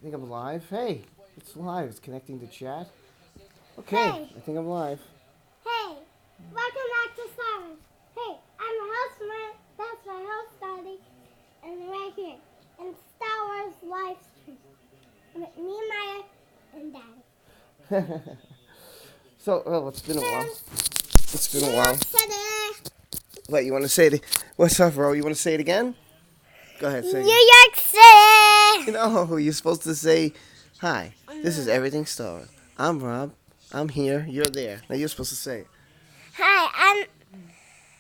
think I'm live. Hey, it's live. It's connecting to chat. Okay, Hey. I think I'm live. Hey, welcome back to Star Wars. Hey, I'm a host, that's my host, Daddy, and right here, in Star Wars live stream, with me, Maya, and Daddy. So, it's been a while. It's been a New while. York City! Wait, you want to say it? What's up, bro? You want to say it again? Go ahead, say New it. York City! No, you're supposed to say, hi, this is Everything Star Wars. I'm Rob. I'm here. You're there. Now you're supposed to say it. Hi,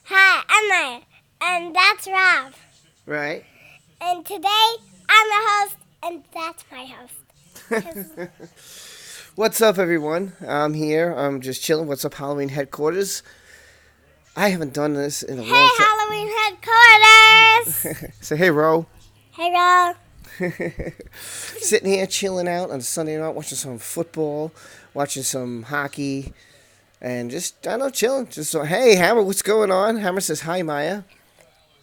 I'm Maya, and that's Rob. Right? And today, I'm the host, and that's my host. What's up, everyone? I'm here. I'm just chilling. What's up, Halloween headquarters? I haven't done this in a Hey, long time. Halloween headquarters! Say, hey, Ro. Hey, Rob. Sitting here chilling out on Sunday night, watching some football, watching some hockey, and just, I don't know, chilling. Just so, hey, Hammer, what's going on? Hammer says, hi, Maya.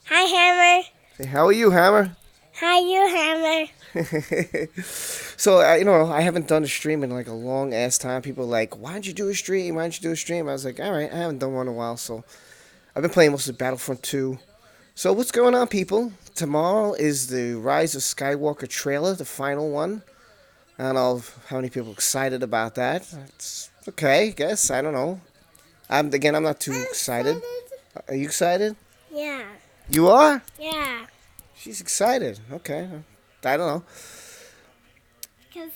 Hi, Hammer. Say, how are you, Hammer? Hi, you, Hammer. So, I haven't done a stream in like a long ass time. People are like, why don't you do a stream? Why don't you do a stream? I was like, all right, I haven't done one in a while, so I've been playing mostly Battlefront 2. So, what's going on, people? Tomorrow is the Rise of Skywalker trailer, the final one. I don't know how many people are excited about that. It's okay, I guess. I don't know. I'm not too excited. Are you excited? Yeah. You are? Yeah. She's excited. Okay. I don't know. Because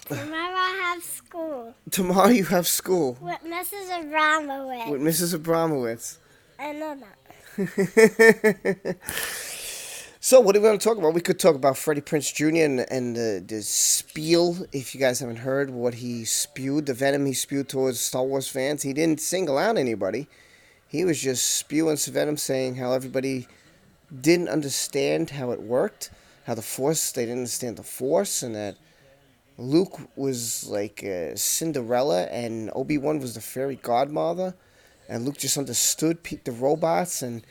tomorrow I have school Tomorrow you have school with Mrs. Abramowitz. with Mrs. Abramowitz. I know that. So, what are we going to talk about? We could talk about Freddie Prinze Jr. and the spiel, if you guys haven't heard what he spewed, the venom he spewed towards Star Wars fans. He didn't single out anybody. He was just spewing some venom, saying how everybody didn't understand how it worked, how they didn't understand the Force, and that Luke was like Cinderella and Obi-Wan was the fairy godmother, and Luke just understood the robots, and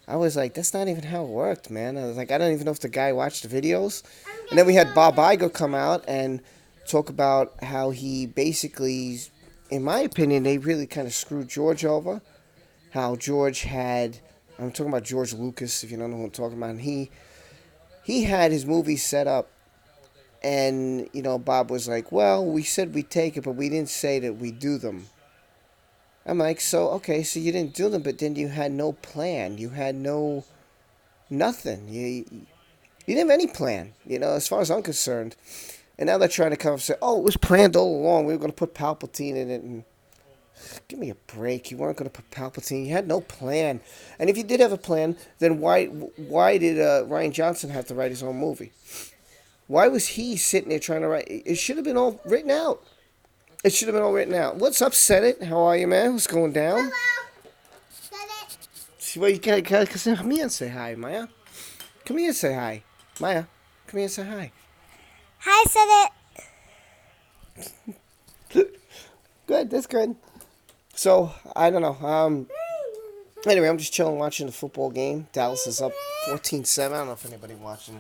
I was like, that's not even how it worked, man. I was like, I don't even know if the guy watched the videos. And then we had Bob Iger come out and talk about how he basically, in my opinion, they really kind of screwed George over. How George had, I'm talking about George Lucas, if you don't know who I'm talking about. And he had his movie set up. And, Bob was like, well, we said we'd take it, but we didn't say that we'd do them. I'm like, so you didn't do them, but then you had no plan. You had nothing. You didn't have any plan, as far as I'm concerned. And now they're trying to come and say, oh, it was planned all along. We were going to put Palpatine in it. And give me a break. You weren't going to put Palpatine. You had no plan. And if you did have a plan, then why did Rian Johnson have to write his own movie? Why was he sitting there trying to write? It should have been all written out. It should have been all written out. What's up, Senate? How are you, man? What's going down? Hello. Senate. See, well, you gotta come here and say hi, Maya. Come here and say hi. Maya, come here and say hi. Hi, Senate. Good, that's good. So, I don't know. Anyway, I'm just chilling watching the football game. Dallas is up 14-7. I don't know if anybody watching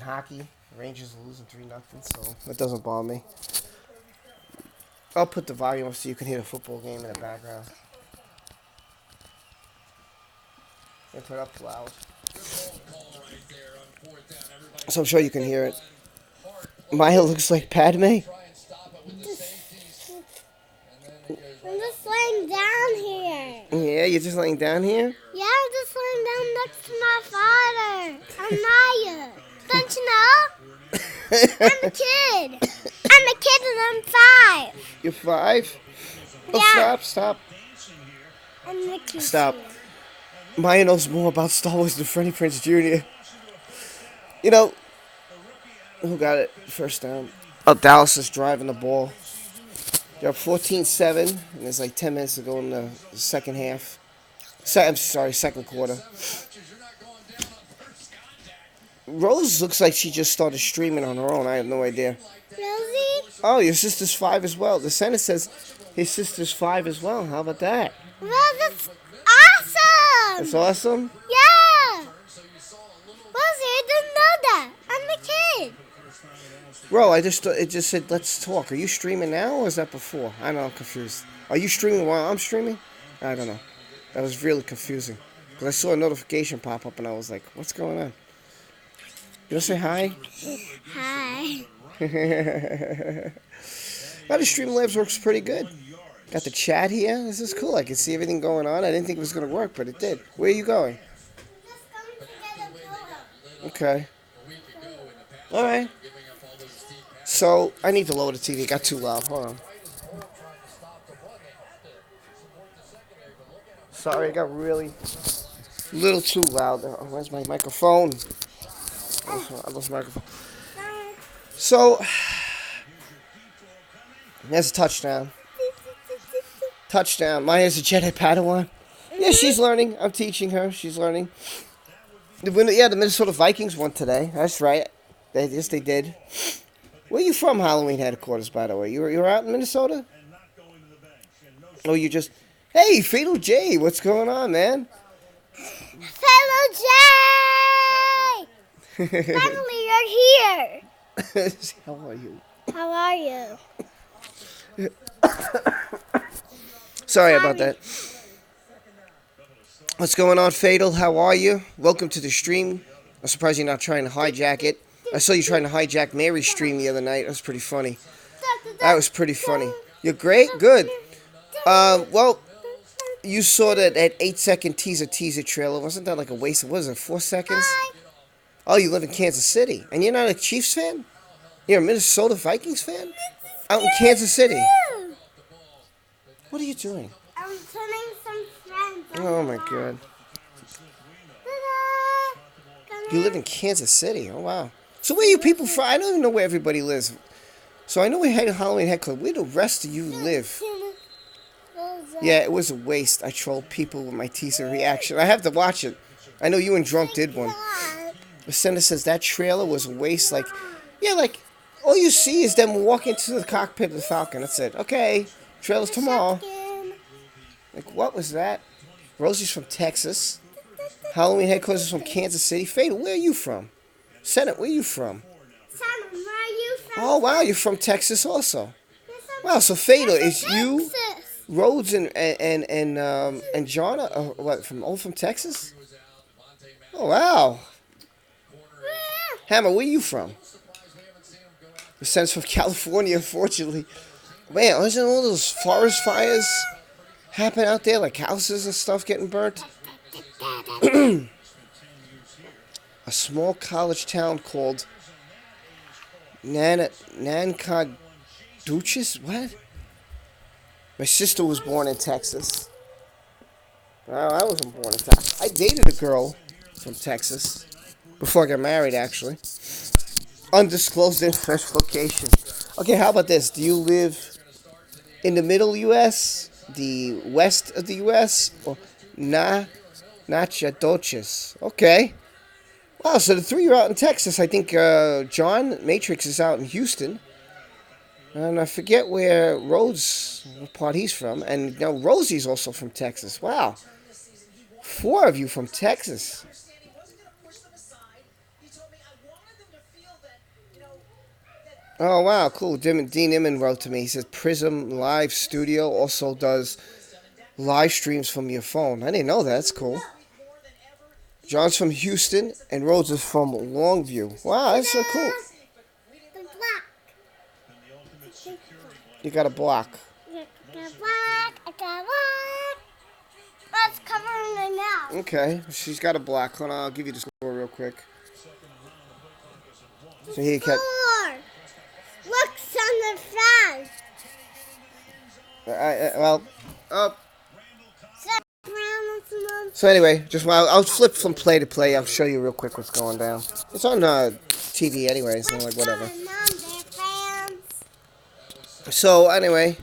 hockey. Rangers are losing 3-0, so that doesn't bother me. I'll put the volume up so you can hear the football game in the background. And put it up loud. So I'm sure you can hear it. Maya looks like Padme. I'm just laying down here. Yeah, you're just laying down here? Yeah, I'm just laying down next to my father. I'm Maya. Don't you know? I'm a kid. I'm a kid and I'm 5. You're 5? Oh, Yeah. Stop. I'm the kid. Stop. Maya knows more about Star Wars than Freddie Prinze Jr. Who got it first down? Oh, Dallas is driving the ball. They're up 14-7, and there's like 10 minutes to go in the second half. Second quarter. Rose looks like she just started streaming on her own. I have no idea. Rosie? Oh, your sister's 5 as well. The Senate says his sister's 5 as well. How about that? Well, that's awesome. That's awesome. Yeah. Rosie, I didn't know that. I'm a kid. Bro, it just said let's talk. Are you streaming now or is that before? I don't know, I'm confused. Are you streaming while I'm streaming? I don't know. That was really confusing. Because I saw a notification pop up and I was like, what's going on? You want to say hi? Hi. Now the Streamlabs works pretty good. Got the chat here. This is cool. I can see everything going on. I didn't think it was going to work, but it did. Where are you going? Just going to get a pillow. Okay. All right. So I need to lower the TV. It got too loud. Hold on. Sorry, it got really little too loud. Oh, where's my microphone? I lost my microphone. So there's a touchdown. Touchdown. Maya's a Jedi Padawan. Yeah, she's learning. I'm teaching her. She's learning. The Minnesota Vikings won today. That's right. Yes, they did. Where are you from, Halloween headquarters, by the way? You're out in Minnesota? Oh, you just... Hey, Fatal J, what's going on, man? Fellow Jay! Finally, you're here. How are you? How are you? Sorry about that. What's going on, Fatal? How are you? Welcome to the stream. I'm surprised you're not trying to hijack it. I saw you trying to hijack Mary's stream the other night. That was pretty funny. That was pretty funny. You're great? Good. Well, you saw that 8-second teaser trailer. Wasn't that like a waste of, what is it, 4 seconds? Oh, you live in Kansas City. And you're not a Chiefs fan? You're a Minnesota Vikings fan? Out in Kansas City. What are you doing? I'm telling some friends. Oh, my God. You live in Kansas City. Oh, wow. So where are you people from? I don't even know where everybody lives. So I know we had a Halloween headquarters. Where do the rest of you live? Yeah, it was a waste. I trolled people with my teaser reaction. I have to watch it. I know you and Drunk did one. The senator says that trailer was a waste. Like, yeah, like, all you see is them walk into the cockpit of the Falcon. That's it. Okay, trailer's tomorrow. Like, what was that? Rosie's from Texas. Halloween headquarters is from Kansas City. Fatal, where are you from? Senate, where are you from? Simon, where are you from? Oh, wow, you're from Texas also. Wow, so Fatal, is you, Rhodes, and John, what, from Texas? Oh, wow. Hammer, where are you from? The sense from California, unfortunately. Man, isn't all those forest fires happen out there, like houses and stuff getting burnt? A small college town called Nacogdoches? What? My sister was born in Texas. Oh, I wasn't born in Texas. I dated a girl from Texas before I got married, actually. Undisclosed interest location. Okay, how about this? Do you live in the middle U.S., the west of the U.S., or Nacogdoches? Okay. Wow, so the three are out in Texas. I think John Matrix is out in Houston. And I forget where Rhodes, what part he's from. And now Rosie's also from Texas. Wow. 4 of you from Texas. Oh, wow, cool. Dean Imman wrote to me. He says Prism Live Studio also does live streams from your phone. I didn't know that. That's cool. John's from Houston, and Rhodes is from Longview. Wow, that's so cool. The block. You got a block. I got a block. Let's cover it now. Okay, she's got a block. Hold on, I'll give you the score real quick. So here you can. Looks on the front. So anyway, just while I'll flip from play to play, I'll show you real quick what's going down. It's on TV anyway, so like whatever. So anyway,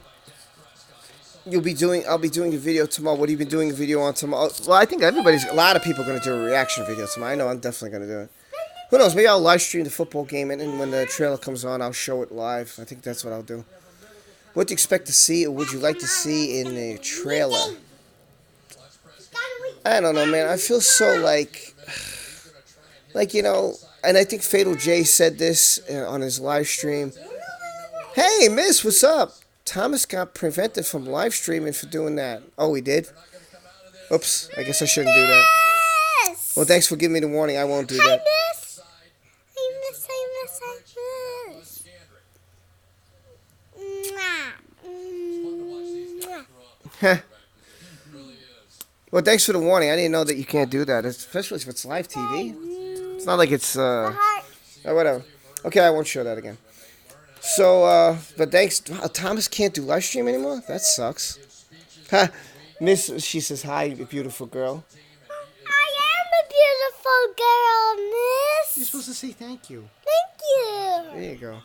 I'll be doing a video tomorrow. What have you been doing a video on tomorrow? Well, I think a lot of people are gonna do a reaction video tomorrow. I know I'm definitely gonna do it. Who knows? Maybe I'll live stream the football game, and when the trailer comes on, I'll show it live. I think that's what I'll do. What do you expect to see, or would you like to see in the trailer? I don't know, man. I feel so like, you know, And I think Fatal J said this on his live stream. Hey, Miss, what's up? Thomas got prevented from live streaming for doing that. Oh, he did? Oops, I guess I shouldn't do that. Miss. Well, thanks for giving me the warning. I won't do Hi, that. Miss. Hi, Miss. Hi, Miss. Hi, Miss. Mwah. Mwah. Well, thanks for the warning. I didn't know that you can't do that, especially if it's live TV. It's not like it's, Heart. whatever. Okay, I won't show that again. So, but thanks. Wow, Thomas can't do live stream anymore? That sucks. Ha! Miss, she says, hi, beautiful girl. I am a beautiful girl, You're Miss. supposed to say thank you. Thank you. There you go.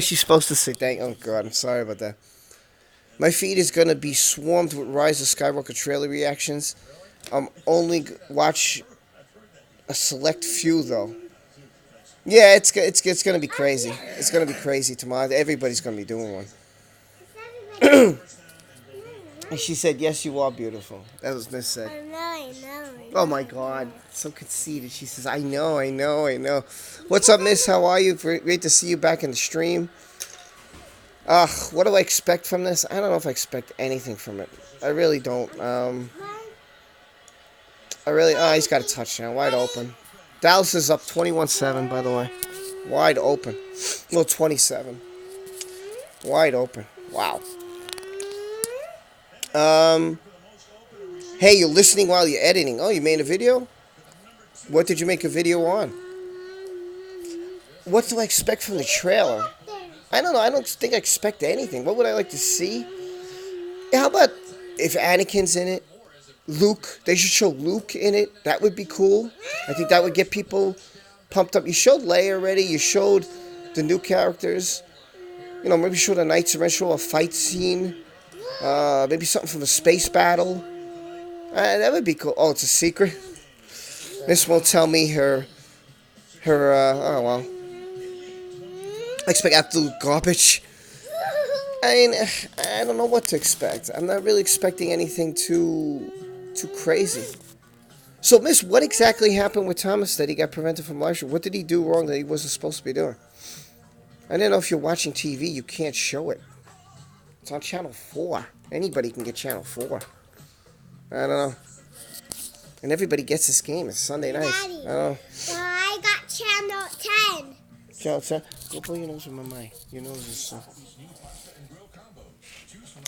She's supposed to say thank you. Oh, God, I'm sorry about that. My feed is going to be swarmed with Rise of Skywalker trailer reactions. Only watch a select few, though. Yeah, it's going to be crazy. It's going to be crazy tomorrow. Everybody's going to be doing one. And she said, yes, you are beautiful. That was Miss said. I know. Oh, my God. So conceited. She says, I know. What's up, Miss? How are you? Great to see you back in the stream. What do I expect from this? I don't know if I expect anything from it. I really don't. He's got a touchdown. Wide open. Dallas is up 21-7, by the way. Wide open. Well, 27. Wide open. Wow. Hey, you're listening while you're editing. Oh, you made a video? What did you make a video on? What do I expect from the trailer? I don't know. I don't think I expect anything. What would I like to see? How about if Anakin's in it? Luke. They should show Luke in it. That would be cool. I think that would get people pumped up. You showed Leia already. You showed the new characters. You know, maybe show the Knights of Ren, show a fight scene. Maybe something from a space battle. That would be cool. Oh, it's a secret? Miss won't tell me her, oh well. I expect absolute garbage. I mean, I don't know what to expect. I'm not really expecting anything too crazy. So, Miss, what exactly happened with Thomas that he got prevented from live stream? What did he do wrong that he wasn't supposed to be doing? I didn't know if you're watching TV, you can't show it. It's on Channel 4. Anybody can get Channel 4. I don't know. And everybody gets this game. It's Sunday night. Daddy. I don't know. Well, I got channel 10. Channel 10. Go blow your nose with my mic. Your nose is...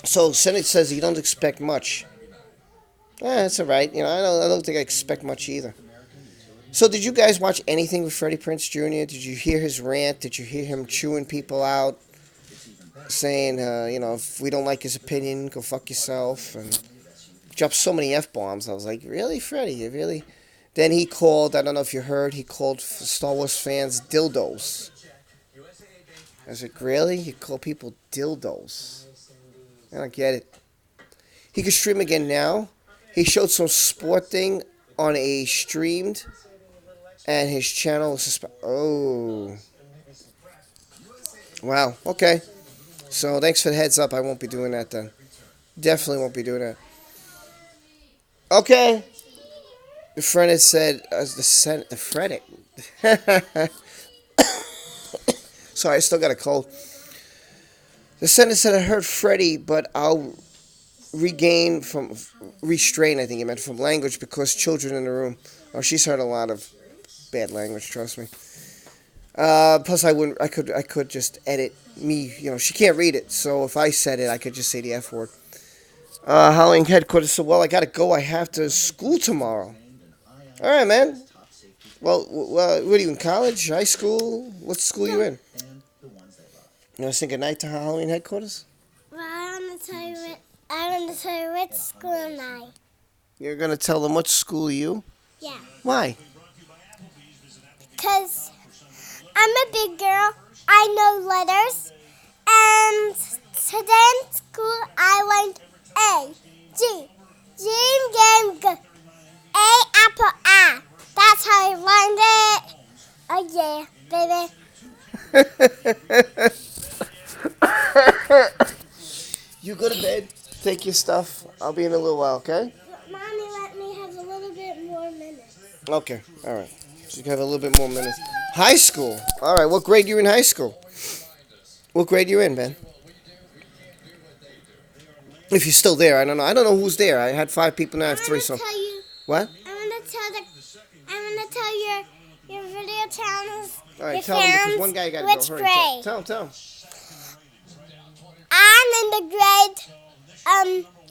So, Senate says you don't expect much. That's all right. You know, I don't think I expect much either. So, did you guys watch anything with Freddie Prinze Jr.? Did you hear his rant? Did you hear him chewing people out? Saying, you know, if we don't like his opinion, go fuck yourself. And dropped so many F-bombs. I was like, really, Freddie? You really? Then he called, I don't know if you heard, he called Star Wars fans dildos. I was like, really? You call people dildos? I don't get it. He could stream again now. He showed some sport thing on a streamed, and his channel was oh. Wow, okay. So thanks for the heads up. I won't be doing that then. Definitely won't be doing that. Okay. The friend had said, the Freddick. Sorry, I still got a cold. The Senate said, I heard Freddie, but I'll restrain, I think he meant, from language because children in the room. Oh, she's heard a lot of bad language, trust me. Plus, I could just edit me, you know, she can't read it, so if I said it, I could just say the F word. Howling headquarters said, well, I gotta go, I have to school tomorrow. Alright, man. Well, what are you, in college, high school? What school you in? You want to say goodnight to Halloween headquarters? Well, I want to tell you which school am I. You're going to tell them what school you? Yeah. Why? Because I'm a big girl. I know letters. And today in school, I learned A, G, G, G, A, apple, A. That's how I learned it. Oh, yeah, baby. You go to bed, take your stuff. I'll be in a little while, okay? Mommy let me have a little bit more minutes. Okay, all right. So you have a little bit more minutes. High school. All right, what grade you in high school? What grade you in, man? If you're still there, I don't know. I don't know who's there. I had 5 people, now I have 3, so. Tell you. What? I'm gonna tell your video channels. All right, your tell him, because fans one guy got to which go. Hurry, grade. tell him. I'm in the grade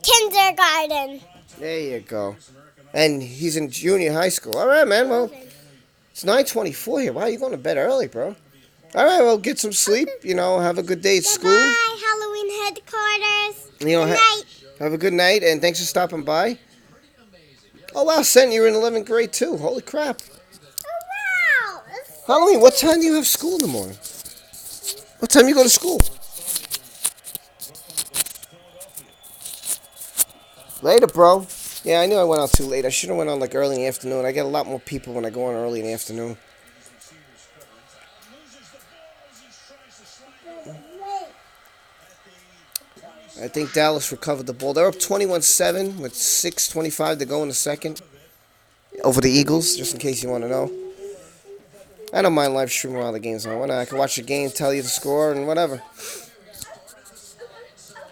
kindergarten. There you go. And he's in junior high school. All right, man. Well, it's 9:24 here. Wow, you're going to bed early, bro. All right, well, get some sleep. You know, have a good day at school. Bye, Halloween headquarters. You know, Good night. have a good night, and thanks for stopping by. Oh, wow, Sen, you're in 11th grade, too. Holy crap. Oh, wow. Halloween, what time do you have school in the morning? What time you go to school? Later, bro. Yeah, I knew I went out too late. I should have went on like early in the afternoon. I get a lot more people when I go on early in the afternoon. I think Dallas recovered the ball. They're up 21-7 with 6:25 to go in the second. Over the Eagles, just in case you want to know. I don't mind live streaming while the game's on. I can watch the game, tell you the score, and whatever.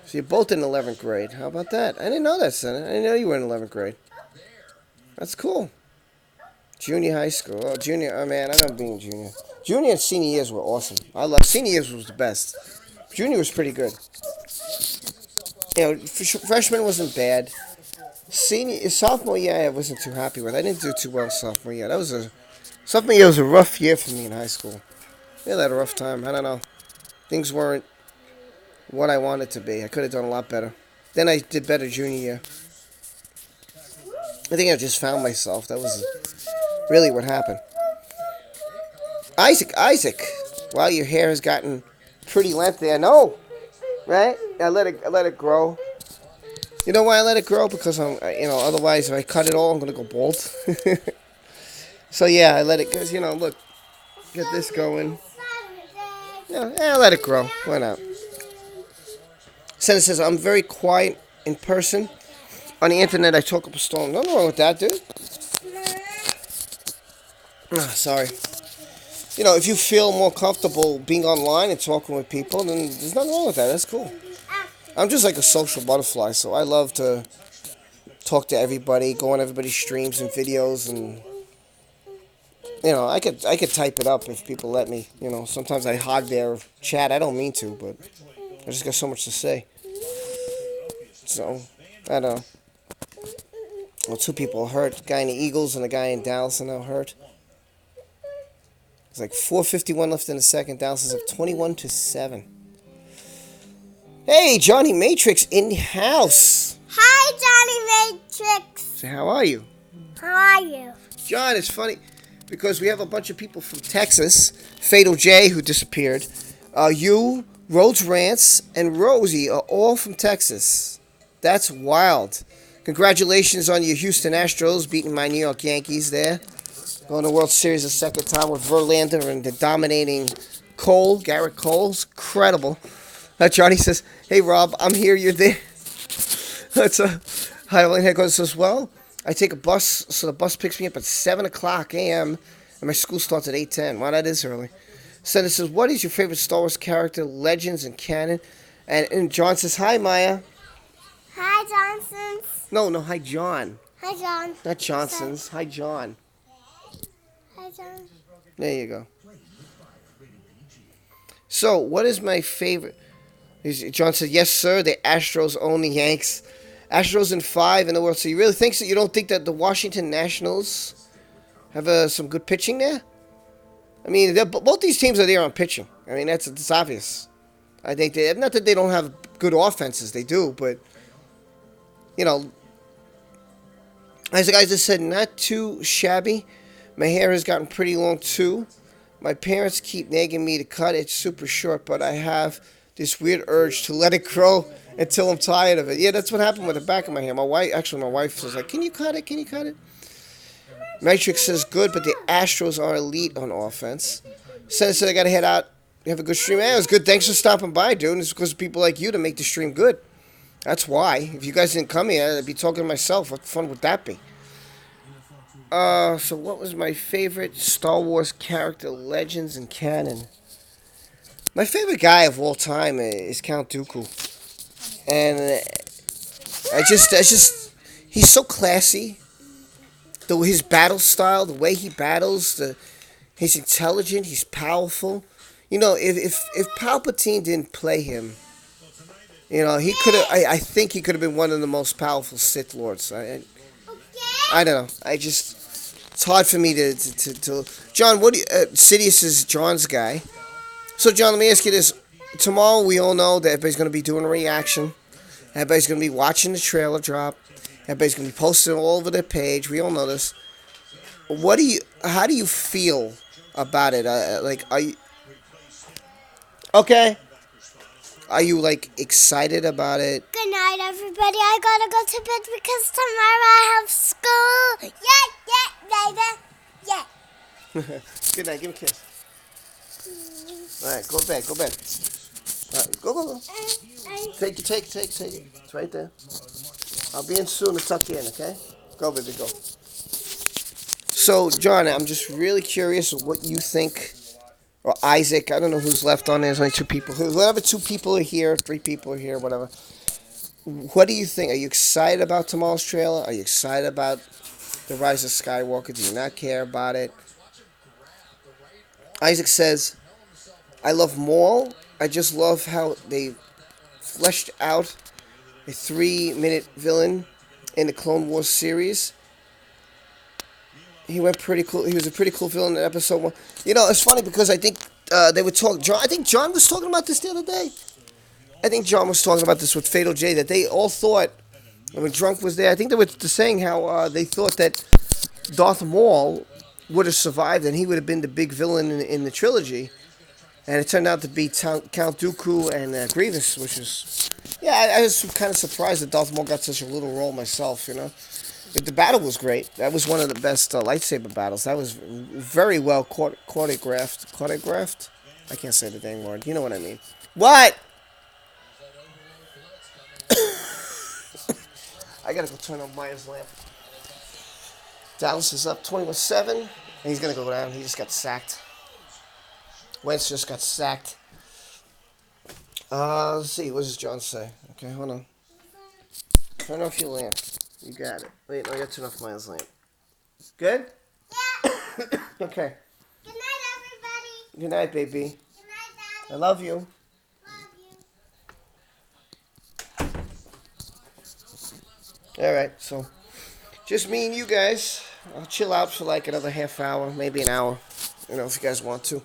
So you're both in 11th grade. How about that? I didn't know that, Senna. I didn't know you were in 11th grade. That's cool. Junior high school. Oh, junior. Oh, man, I remember being junior. Junior and senior years were awesome. I love senior years was the best. Junior was pretty good. You know, freshman wasn't bad. Sophomore year, I wasn't too happy with. I didn't do too well sophomore year. Sophomore year was a rough year for me in high school. I had a rough time. I don't know. Things weren't what I wanted to be. I could have done a lot better. Then I did better junior year. I think I just found myself. That was really what happened. Isaac. Wow, your hair has gotten pretty lengthy. I know, right? I let it grow. You know why I let it grow? Because otherwise if I cut it all, I'm gonna go bald. So yeah, I let it. Cause look, get this going. Yeah, I let it grow. Why not? Senator says I'm very quiet in person. On the internet, I talk up a storm. Nothing wrong with that, dude. Sorry. If you feel more comfortable being online and talking with people, then there's nothing wrong with that. That's cool. I'm just like a social butterfly, so I love to talk to everybody, go on everybody's streams and videos, and I could type it up if people let me. Sometimes I hog their chat. I don't mean to, but I just got so much to say. So I don't know. Well, 2 people hurt. A guy in the Eagles and a guy in Dallas are now hurt. It's like 4:51 left in the second. Dallas is up 21-7. Hey, Johnny Matrix in the house. Hi, Johnny Matrix. So how are you? How are you? John, it's funny because we have a bunch of people from Texas. Fatal J, who disappeared. You, Rhodes Rance, and Rosie are all from Texas. That's wild. Congratulations on your Houston Astros beating my New York Yankees there. Going to the World Series a second time with Verlander and the dominating Garrett Cole's incredible. Johnny says, hey, Rob, I'm here, you're there. That's Highland Headquarters says, well, I take a bus, so the bus picks me up at 7 o'clock a.m., and my school starts at 8:10. Wow, that is early. Senator says, what is your favorite Star Wars character, legends, and canon? And John says, hi, Maya. Hi, Johnsons. No, hi, John. Hi, John. Not Johnson's. Hi, John. Hi, John. There you go. So, what is my favorite? John said, yes, sir, the Astros own the Yanks. Astros in 5 in the World Series. You really think so? You don't think that the Washington Nationals have some good pitching there? I mean, both these teams are there on pitching. I mean, it's obvious. I think not that they don't have good offenses. They do, but, as the guy just said, not too shabby. My hair has gotten pretty long, too. My parents keep nagging me to cut it super short, but I have this weird urge to let it grow until I'm tired of it. Yeah, that's what happened with the back of my hair. My wife was like, can you cut it? Can you cut it? Matrix says, good, but the Astros are elite on offense. Senator said, I got to head out. You have a good stream. Hey, it was good. Thanks for stopping by, dude. It's because of people like you to make the stream good. That's why. If you guys didn't come here, I'd be talking to myself. What fun would that be? So what was my favorite Star Wars character, legends and canon? My favorite guy of all time is Count Dooku, and he's so classy. His battle style, the way he battles, he's intelligent, he's powerful. You know, if Palpatine didn't play him, you know, he could have. I think he could have been one of the most powerful Sith Lords. I don't know. It's hard for me to John. What do you, Sidious is John's guy. So John, let me ask you this: tomorrow we all know that everybody's going to be doing a reaction. Everybody's going to be watching the trailer drop. Everybody's going to be posting it all over their page. We all know this. How do you feel about it? Like, are you okay? Are you like excited about it? Good night, everybody. I gotta go to bed because tomorrow I have school. Yeah, baby. Yeah. Good night. Give me a kiss. All right, go to bed. Go to bed. All right, go. Take it. It's right there. I'll be in soon to tuck you in, okay? Go, baby, go. So, John, I'm just really curious of what you think, or Isaac. I don't know who's left on there. There's only two people. Whatever, two people are here, three people are here, whatever. What do you think? Are you excited about tomorrow's trailer? Are you excited about The Rise of Skywalker? Do you not care about it? Isaac says, I love Maul. I just love how they fleshed out a 3-minute villain in the Clone Wars series. He went pretty cool. He was a pretty cool villain in episode 1. You know, it's funny because I think they were talking. I think John was talking about this the other day. I think John was talking about this with Fatal J, that they all thought, when Drunk was there, I think they were saying how they thought that Darth Maul would have survived and he would have been the big villain in the trilogy. And it turned out to be Count Dooku and Grievous, which is... Yeah, I was kind of surprised that Darth Maul got such a little role myself, you know. But the battle was great. That was one of the best lightsaber battles. That was very well choreographed. Choreographed? I can't say the dang word. You know what I mean. What? I gotta go turn on Maya's lamp. Dallas is up 21-7. And he's gonna go down. He just got sacked. Wentz just got sacked. Let's see. What does John say? Okay, hold on. Turn off your lamp. You got it. Wait, no, I gotta turn off Maya's lamp. Good? Yeah. Okay. Good night, everybody. Good night, baby. Good night, Daddy. I love you. Love you. Alright, so just me and you guys. I'll chill out for like another half hour, maybe an hour. You know, if you guys want to.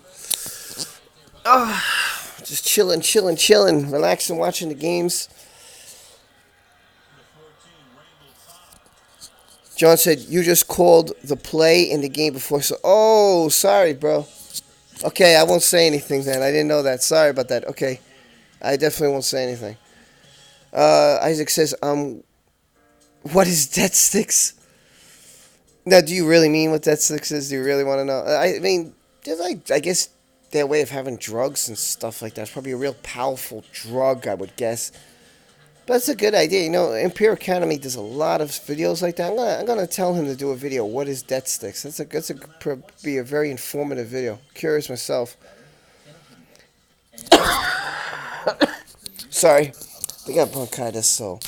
Just chilling, relaxing, watching the games. John said, you just called the play in the game before. So, oh, sorry, bro. Okay, I won't say anything then. I didn't know that. Sorry about that. Okay. I definitely won't say anything. Isaac says, what is Death Sticks? Now, do you really mean what Death Sticks is? Do you really want to know? I mean, I guess their way of having drugs and stuff like that. It's probably a real powerful drug, I would guess. But it's a good idea. You know, Imperial Academy does a lot of videos like that. I'm gonna tell him to do a video. What is Death Sticks? That's be a very informative video. Curious myself. Sorry, I got bronchitis, so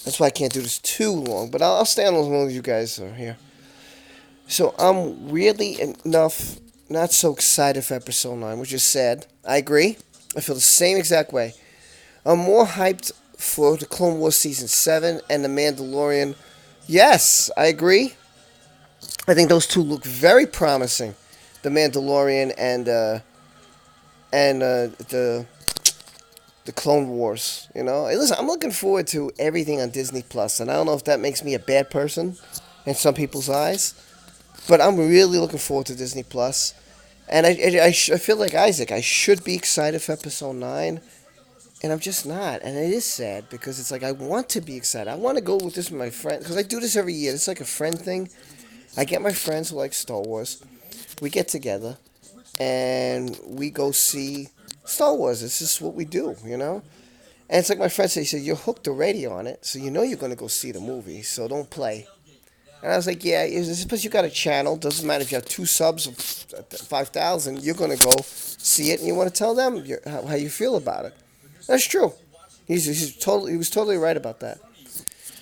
that's why I can't do this too long. But I'll stay on as long as you guys are here. So I'm really enough not so excited for episode 9, which is sad. I agree. I feel the same exact way. I'm more hyped for the Clone Wars Season 7 and The Mandalorian. Yes, I agree. I think those two look very promising. The Mandalorian and the Clone Wars. You know, hey, listen, I'm looking forward to everything on Disney Plus, and I don't know if that makes me a bad person in some people's eyes, but I'm really looking forward to Disney Plus. And I feel like Isaac. I should be excited for episode 9. And I'm just not. And it is sad because it's like I want to be excited. I want to go with this with my friends. Because I do this every year. It's like a friend thing. I get my friends who like Star Wars. We get together. And we go see Star Wars. It's just what we do, you know? And it's like my friend said. He said, you're hooked already on it. So you know you're going to go see the movie. So don't play. And I was like, yeah, because you got a channel. Doesn't matter if you have 2 subs of 5,000. You're going to go see it and you want to tell them how you feel about it. That's true. He was totally right about that.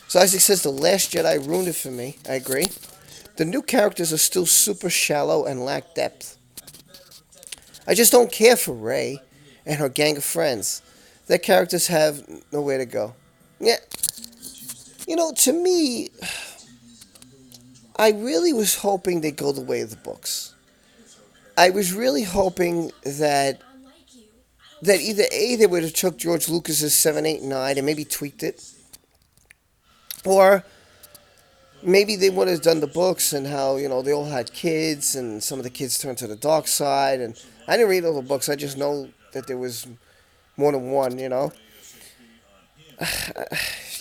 So Isaac says The Last Jedi ruined it for me. I agree. The new characters are still super shallow and lack depth. I just don't care for Rey and her gang of friends. Their characters have nowhere to go. Yeah, to me, I really was hoping they'd go the way of the books. I was really hoping that either A, they would have took George Lucas's 7, 8, 9 and maybe tweaked it, or maybe they would have done the books and how, they all had kids and some of the kids turned to the dark side. And I didn't read all the books. I just know that there was more than one. You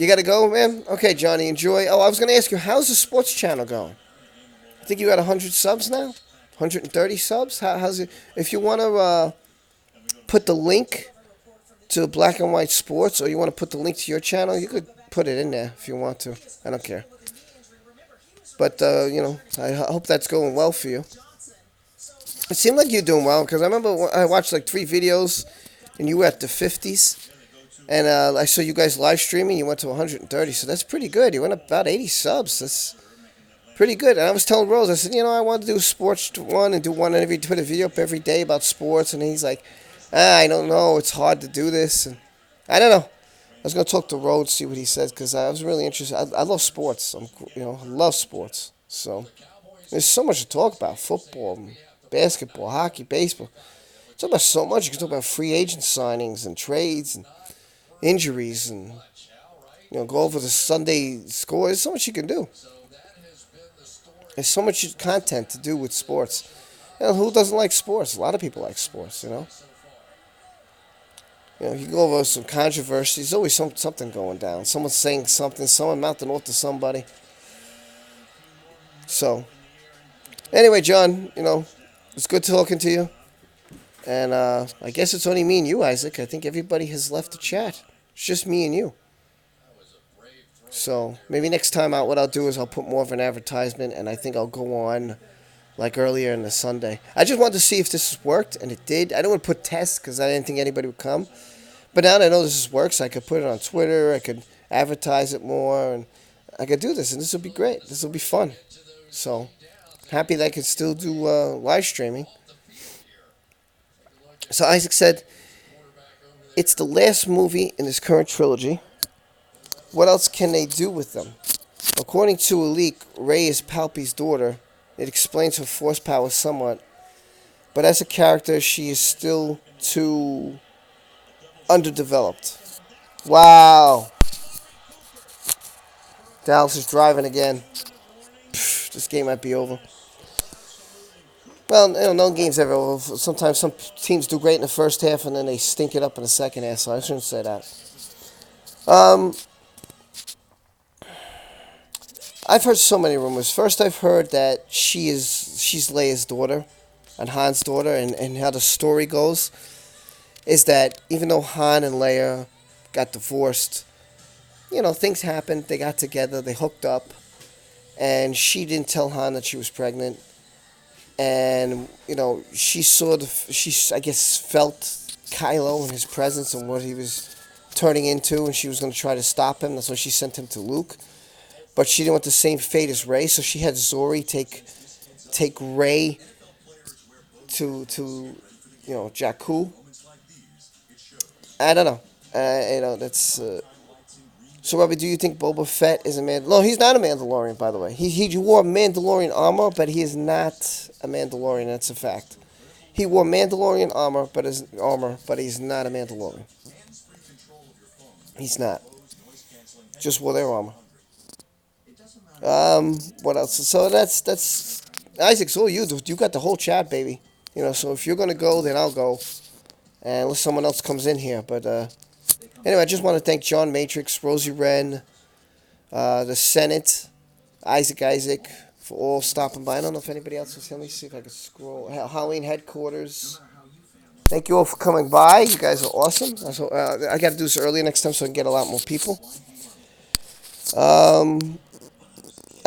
got to go, man? Okay, Johnny, enjoy. Oh, I was going to ask you, how's the sports channel going? I think you got 100 subs now? 130 subs? How's it? If you want to put the link to Black and White Sports, or you want to put the link to your channel, you could put it in there if you want to. I don't care. But, I hope that's going well for you. It seemed like you're doing well, because I remember I watched like 3 videos, and you were at the 50s. And I saw you guys live streaming, you went to 130, so that's pretty good. You went up about 80 subs. That's pretty good. And I was telling Rose, I said, I want to do a sports one and put a video up every day about sports. And he's like, I don't know, it's hard to do this. And I don't know. I was going to talk to Rhodes, see what he says, because I was really interested. I love sports. I love sports. So there's so much to talk about: football, basketball, hockey, baseball. Talk about so much. You can talk about free agent signings and trades and injuries, and go over the Sunday score. There's so much you can do. There's so much content to do with sports. Who doesn't like sports? A lot of people like sports. You go over some controversy. There's always something going down. Someone's saying something. Someone mouthing off to somebody. So, anyway, John, it's good talking to you. And I guess it's only me and you, Isaac. I think everybody has left the chat. It's just me and you. So maybe next time out, what I'll do is I'll put more of an advertisement, and I think I'll go on like earlier in the Sunday. I just wanted to see if this worked, and it did. I don't want to put tests because I didn't think anybody would come. But now that I know this works, I could put it on Twitter. I could advertise it more, and I could do this, and this will be great. This will be fun. So happy that I can still do live streaming. So Isaac said, it's the last movie in this current trilogy. What else can they do with them? According to a leak, Rey is Palpy's daughter. It explains her force power somewhat. But as a character, she is still too underdeveloped. Wow. Dallas is driving again. This game might be over. Well, no game's ever over. Sometimes some teams do great in the first half and then they stink it up in the second half, so I shouldn't say that. I've heard so many rumors. First, I've heard that she's Leia's daughter and Han's daughter, and how the story goes is that even though Han and Leia got divorced, things happened. They got together, they hooked up, and she didn't tell Han that she was pregnant. And, she I guess, felt Kylo and his presence and what he was turning into, and she was going to try to stop him. That's why she sent him to Luke. But she didn't want the same fate as Rey, so she had Zori take Rey to Jakku. I don't know. That's... So, Robbie, do you think Boba Fett is a Mandalorian? No, he's not a Mandalorian, by the way. He wore Mandalorian armor, but he is not a Mandalorian. That's a fact. He wore Mandalorian armor, but he's not a Mandalorian. He's not. Just wore their armor. What else? So that's Isaac. So you got the whole chat, baby. So if you're gonna go, then I'll go, and unless someone else comes in here. But anyway, I just want to thank John Matrix, Rosie Wren, the Senate, Isaac, for all stopping by. I don't know if anybody else was here. Let me see if I can scroll. Halloween headquarters. Thank you all for coming by. You guys are awesome. So, I got to do this earlier next time so I can get a lot more people.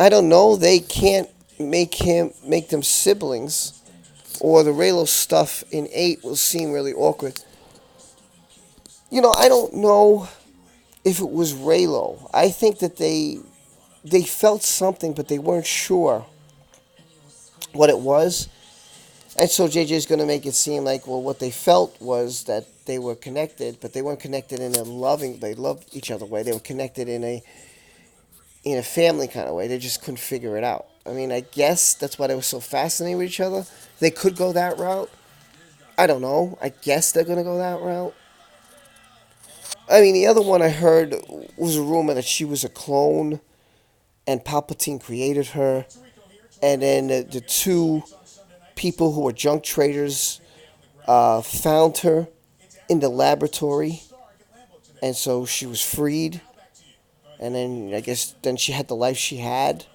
I don't know. They can't make them siblings, or the Raylo stuff in 8 will seem really awkward. I don't know if it was Raylo. I think that they felt something, but they weren't sure what it was. And so JJ is going to make it seem like, well, what they felt was that they were connected, but they weren't connected in a loving, they loved each other way. They were connected in a family kind of way. They just couldn't figure it out. I mean, I guess that's why they were so fascinated with each other. They could go that route. I don't know. I guess they're going to go that route. I mean, the other one I heard was a rumor that she was a clone and Palpatine created her. And then the two people who were junk traders found her in the laboratory. And so she was freed. And then I guess then she had the life she had.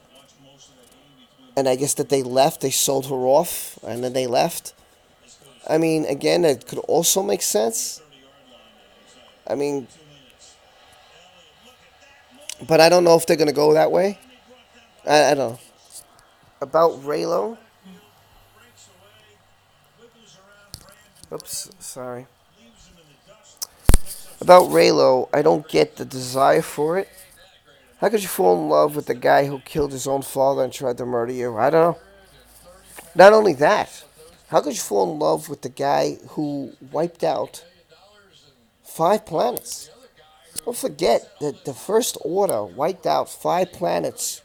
And I guess that they left. They sold her off. And then they left. I mean, again, that could also make sense. I mean, but I don't know if they're going to go that way. I don't know. About Raylo. Oops, sorry. About Raylo, I don't get the desire for it. How could you fall in love with the guy who killed his own father and tried to murder you? I don't know. Not only that, how could you fall in love with the guy who wiped out 5 planets? Don't forget that the First Order wiped out 5 planets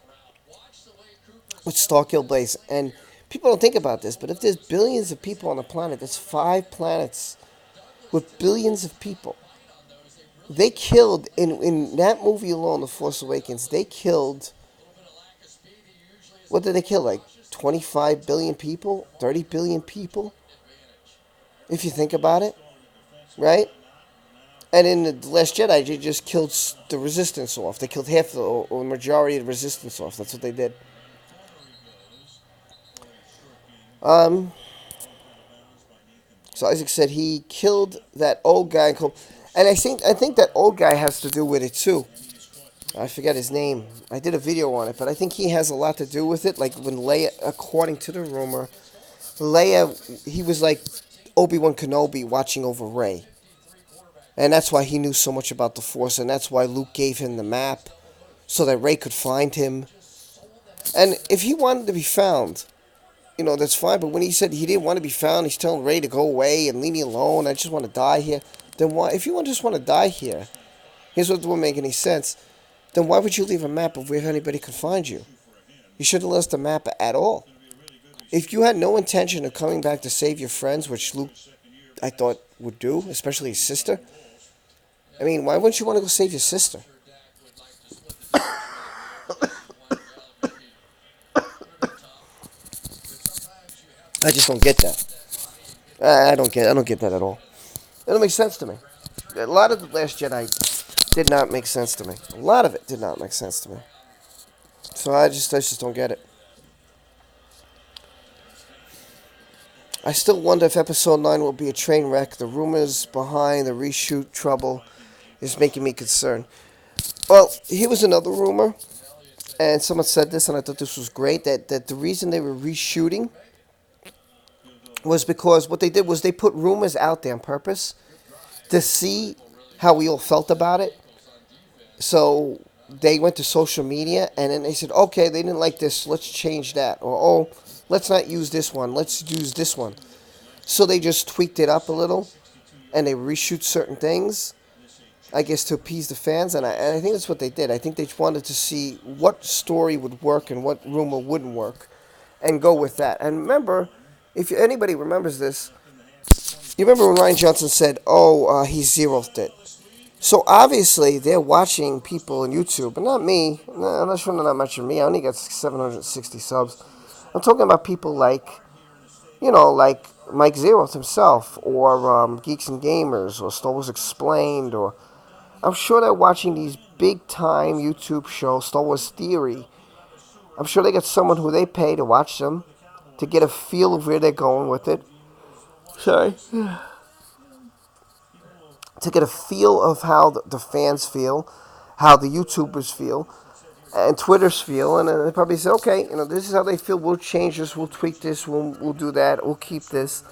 with Starkill Blaze. And people don't think about this, but if there's billions of people on the planet, that's 5 planets with billions of people. They killed, in that movie alone, The Force Awakens, they killed, what did they kill, like 25 billion people? 30 billion people? If you think about it, right? And in The Last Jedi, they just killed the Resistance off. They killed half or the majority of the Resistance off. That's what they did. So Isaac said he killed that old guy. And I think that old guy has to do with it too. I forget his name. I did a video on it, but I think he has a lot to do with it. Like when Leia, according to the rumor, Leia, he was like Obi-Wan Kenobi watching over Rey. And that's why he knew so much about the Force, and that's why Luke gave him the map, so that Rey could find him. And if he wanted to be found, that's fine. But when he said he didn't want to be found, he's telling Rey to go away and leave me alone. I just want to die here. Then why? If you just want to die here, here's what wouldn't make any sense. Then why would you leave a map of where anybody could find you? You shouldn't have left the map at all. If you had no intention of coming back to save your friends, which Luke, I thought, would do, especially his sister. I mean, why wouldn't you want to go save your sister? I just don't get that. I don't get that at all. It don't make sense to me. A lot of The Last Jedi did not make sense to me. A lot of it did not make sense to me. So I just don't get it. I still wonder if Episode 9 will be a train wreck. The rumors behind the reshoot trouble is making me concerned. Well, here was another rumor, and someone said this, and I thought this was great, that the reason they were reshooting was because what they did was they put rumors out there on purpose to see how we all felt about it. So they went to social media, and then they said, okay, they didn't like this, let's change that. Or, oh, let's not use this one, let's use this one. So they just tweaked it up a little, and they reshoot certain things, I guess, to appease the fans. And I think that's what they did. I think they wanted to see what story would work and what rumor wouldn't work, and go with that. And remember, if anybody remembers this, you remember when Ryan Johnson said, he zeroed it. So obviously they're watching people on YouTube, but not me. No, I'm not sure they're not watching me. I only got 760 subs. I'm talking about people like Mike Zeroth himself, or Geeks and Gamers, or Star Wars Explained, or I'm sure they're watching these big-time YouTube shows, Star Wars Theory. I'm sure they got someone who they pay to watch them, to get a feel of where they're going with it. Sorry. To get a feel of how the fans feel, how the YouTubers feel. and Twitter's feel, and they probably say, okay, this is how they feel. We'll change this. We'll tweak this. We'll do that. We'll keep this.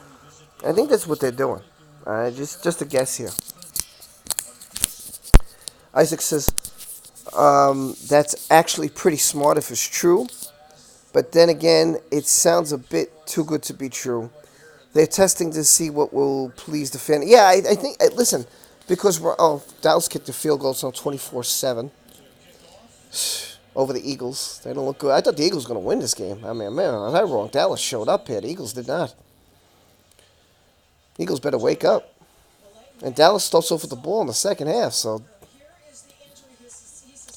I think that's what they're doing. Just a guess here. Isaac says that's actually pretty smart if it's true, but then again, it sounds a bit too good to be true. They're testing to see what will please the fan. Yeah, I think. Listen, because Dallas kicked the field goal, so 24-7 over the Eagles. They don't look good. I thought the Eagles were going to win this game. I mean, man, was I wrong? Dallas showed up here. The Eagles did not. Eagles better wake up. And Dallas starts off with the ball in the second half, so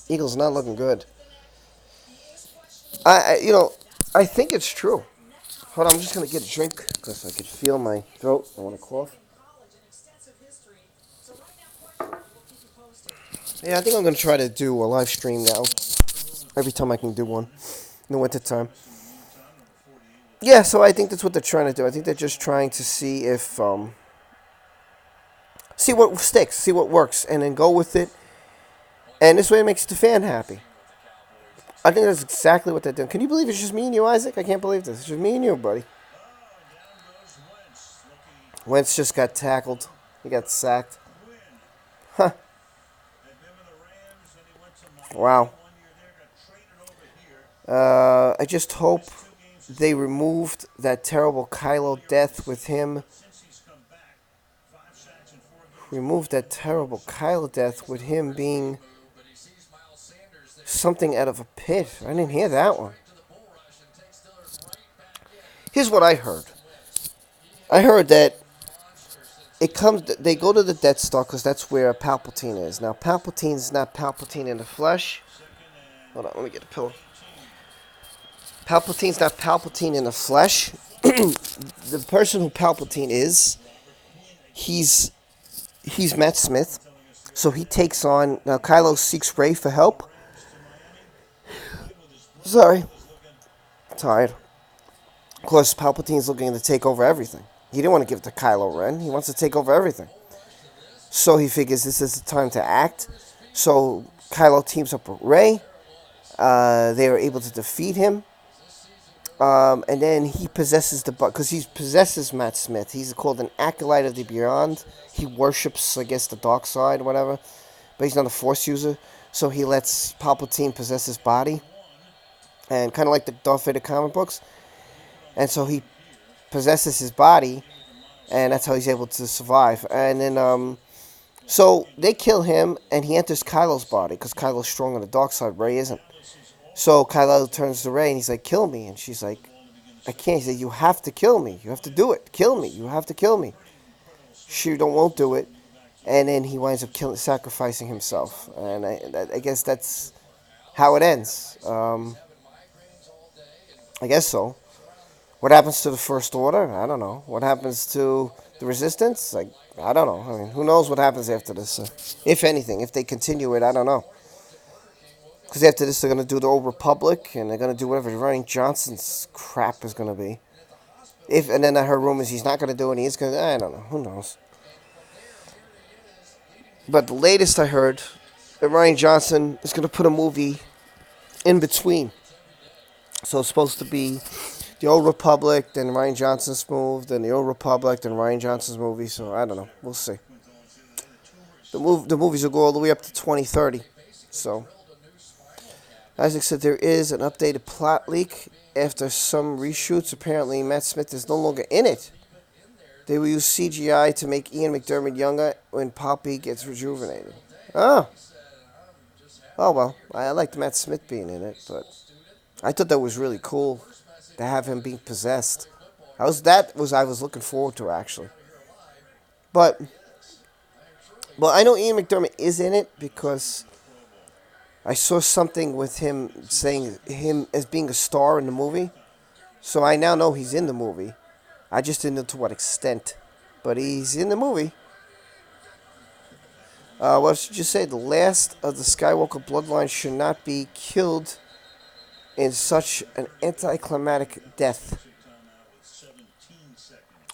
Eagles not looking good. I think it's true. Hold on, I'm just going to get a drink because I can feel my throat. I want to cough. Yeah, I think I'm going to try to do a live stream now. Every time I can do one. In the wintertime. Yeah, so I think that's what they're trying to do. I think they're just trying to see if... see what sticks, see what works, and then go with it. And this way it makes the fan happy. I think that's exactly what they're doing. Can you believe it's just me and you, Isaac? I can't believe this. It's just me and you, buddy. Wentz just got tackled. He got sacked. Huh. Wow. I just hope they removed that terrible Kylo death with him. Removed that terrible Kylo death with him being something out of a pit. I didn't hear that one. Here's what I heard. I heard that they go to the Death Star because that's where Palpatine is. Now, Palpatine is not Palpatine in the flesh. Hold on, let me get a pillow. Palpatine's not Palpatine in the flesh. The person who Palpatine is, he's Matt Smith. So he takes on... Now, Kylo seeks Rey for help. Sorry. I'm tired. Of course, Palpatine's looking to take over everything. He didn't want to give it to Kylo Ren. He wants to take over everything. So he figures this is the time to act. So Kylo teams up with Rey. They are able to defeat him. And then he possesses because he possesses Matt Smith. He's called an acolyte of the Beyond. He worships, I guess, the dark side or whatever. But he's not a Force user. So he lets Palpatine possess his body. And kind of like the Darth Vader comic books. And so he possesses his body. And that's how he's able to survive. And then, so they kill him. And he enters Kylo's body. Because Kylo's strong on the dark side. Rey isn't. So Kylo turns to Rey and he's like, kill me. And she's like, I can't. He said, you have to kill me. You have to do it. Kill me. You have to kill me. She won't do it. And then he winds up sacrificing himself. And I guess that's how it ends. I guess so. What happens to the First Order? I don't know. What happens to the Resistance? I don't know. I mean, who knows what happens after this? If anything. If they continue it, I don't know. Because after this, they're going to do the Old Republic, and they're going to do whatever Rian Johnson's crap is going to be. And then I heard rumors he's not going to do it, he's going to... I don't know. Who knows? But the latest I heard, that Rian Johnson is going to put a movie in between. So it's supposed to be the Old Republic, then Rian Johnson's movie, then the Old Republic, then Rian Johnson's movie. So I don't know. We'll see. The movies will go all the way up to 2030. So... Isaac said there is an updated plot leak after some reshoots. Apparently, Matt Smith is no longer in it. They will use CGI to make Ian McDiarmid younger when Poppy gets rejuvenated. Oh, well, I liked Matt Smith being in it, but I thought that was really cool to have him being possessed. I was looking forward to, actually. But I know Ian McDiarmid is in it because I saw something with him saying him as being a star in the movie. So I now know he's in the movie. I just didn't know to what extent. But he's in the movie. What should you say? The last of the Skywalker bloodline should not be killed in such an anticlimactic death.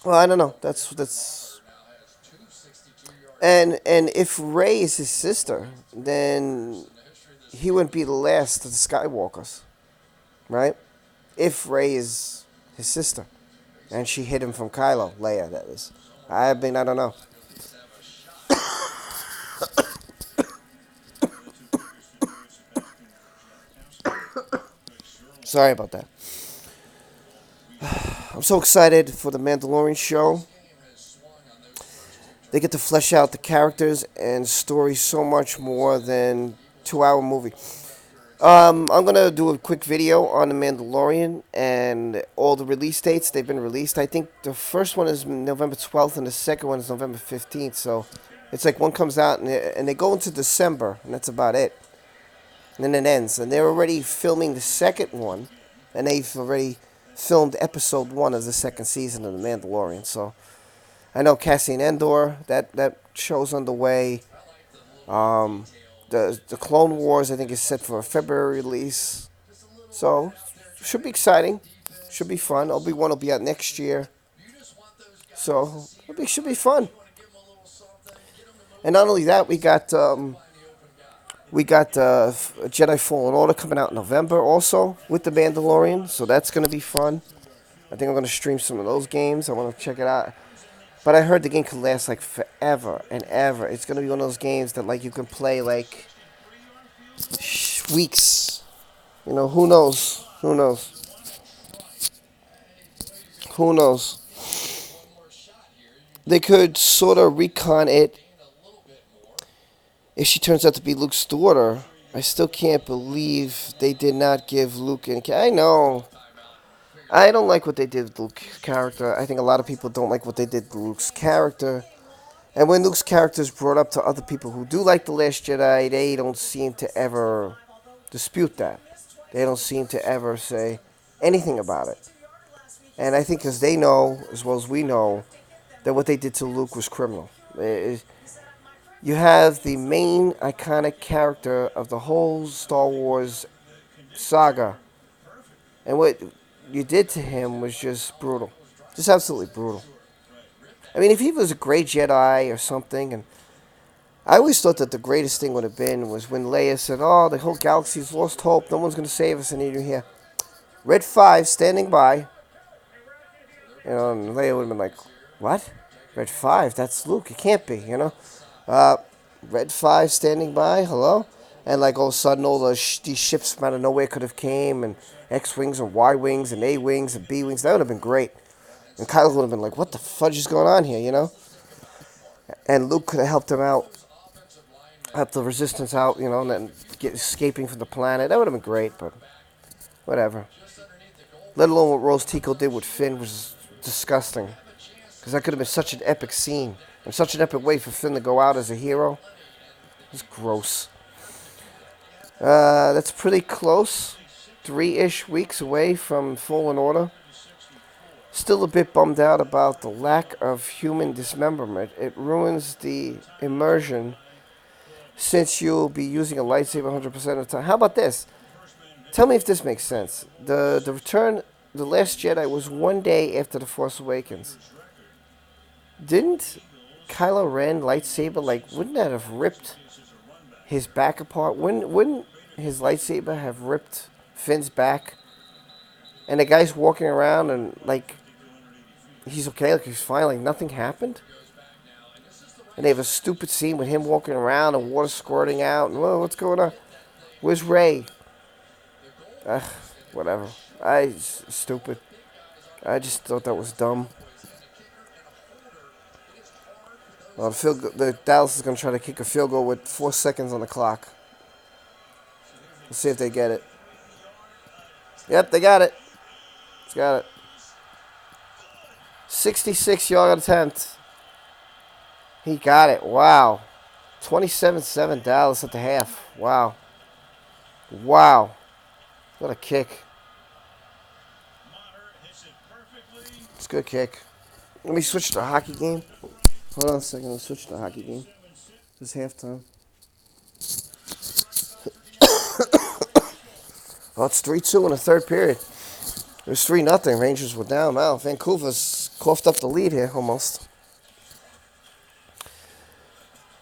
Well, I don't know. That's. And if Rey is his sister, then he wouldn't be the last of the Skywalkers, right? If Rey is his sister, and she hid him from Kylo, Leia, that is. I mean, I don't know. Sorry about that. I'm so excited for the Mandalorian show. They get to flesh out the characters and story so much more than 2 hour movie. I'm gonna do a quick video on the Mandalorian and all the release dates. They've been released. I think the first one is November 12th and the second one is November 15th. So it's like one comes out and they go into December and that's about it. And then it ends. And they're already filming the second one, and they've already filmed episode 1 of the second season of the Mandalorian. So I know Cassian Andor, that show's underway. The Clone Wars, I think, is set for a February release. So, should be exciting. Should be fun. Obi-Wan will be out next year. So, should be fun. And not only that, we got Jedi Fallen Order coming out in November also with the Mandalorian. So that's going to be fun. I think I'm going to stream some of those games. I want to check it out. But I heard the game can last like forever and ever. It's going to be one of those games that like you can play like weeks. You know, who knows? Who knows? Who knows? They could sort of recon it if she turns out to be Luke's daughter. I still can't believe they did not give Luke and I know. I don't like what they did with Luke's character. I think a lot of people don't like what they did with Luke's character. And when Luke's character is brought up to other people who do like The Last Jedi, they don't seem to ever dispute that. They don't seem to ever say anything about it. And I think because they know, as well as we know, that what they did to Luke was criminal. You have the main iconic character of the whole Star Wars saga. And what you did to him was just brutal. Just absolutely brutal. I mean, if he was a great Jedi or something, and I always thought that the greatest thing would have been was when Leia said, "Oh, the whole galaxy's lost hope. No one's going to save us." And you're here, Red 5 standing by. You know, and Leia would have been like, "What? Red 5? That's Luke. It can't be." You know, Red 5 standing by. Hello. And like all of a sudden, all these ships from out of nowhere could have came, and X-wings and Y-wings and A-wings and B-wings. That would have been great. And Kylo would have been like, "What the fudge is going on here?" You know. And Luke could have helped him out, helped the Resistance out. You know, and then escaping from the planet. That would have been great, but whatever. Let alone what Rose Tico did with Finn was disgusting. Because that could have been such an epic scene and such an epic way for Finn to go out as a hero. It's gross. That's pretty close. 3-ish weeks away from Fallen Order. Still a bit bummed out about the lack of human dismemberment. It ruins the immersion since you'll be using a lightsaber 100% of the time. How about this? Tell me if this makes sense. The return, The Last Jedi was one day after The Force Awakens. Didn't Kylo Ren lightsaber, like, wouldn't that have ripped his back apart? Wouldn't his lightsaber have ripped Finn's back? And the guy's walking around and, like, he's okay, like he's fine, like nothing happened? And they have a stupid scene with him walking around and water squirting out. And, whoa, what's going on? Where's Rey? Whatever. Stupid. I just thought that was dumb. Well, the Dallas is going to try to kick a field goal with 4 seconds on the clock. Let's see if they get it. Yep, they got it. It's got it. 66-yard attempt. He got it. Wow. 27-7 Dallas at the half. Wow. Wow. What a kick. It's a good kick. Let me switch to the hockey game. Hold on a second. Let's switch to the hockey game. It's halftime. Oh, it's 3-2 in the third period. It was 3-0. Rangers were down. Wow, Vancouver's coughed up the lead here almost.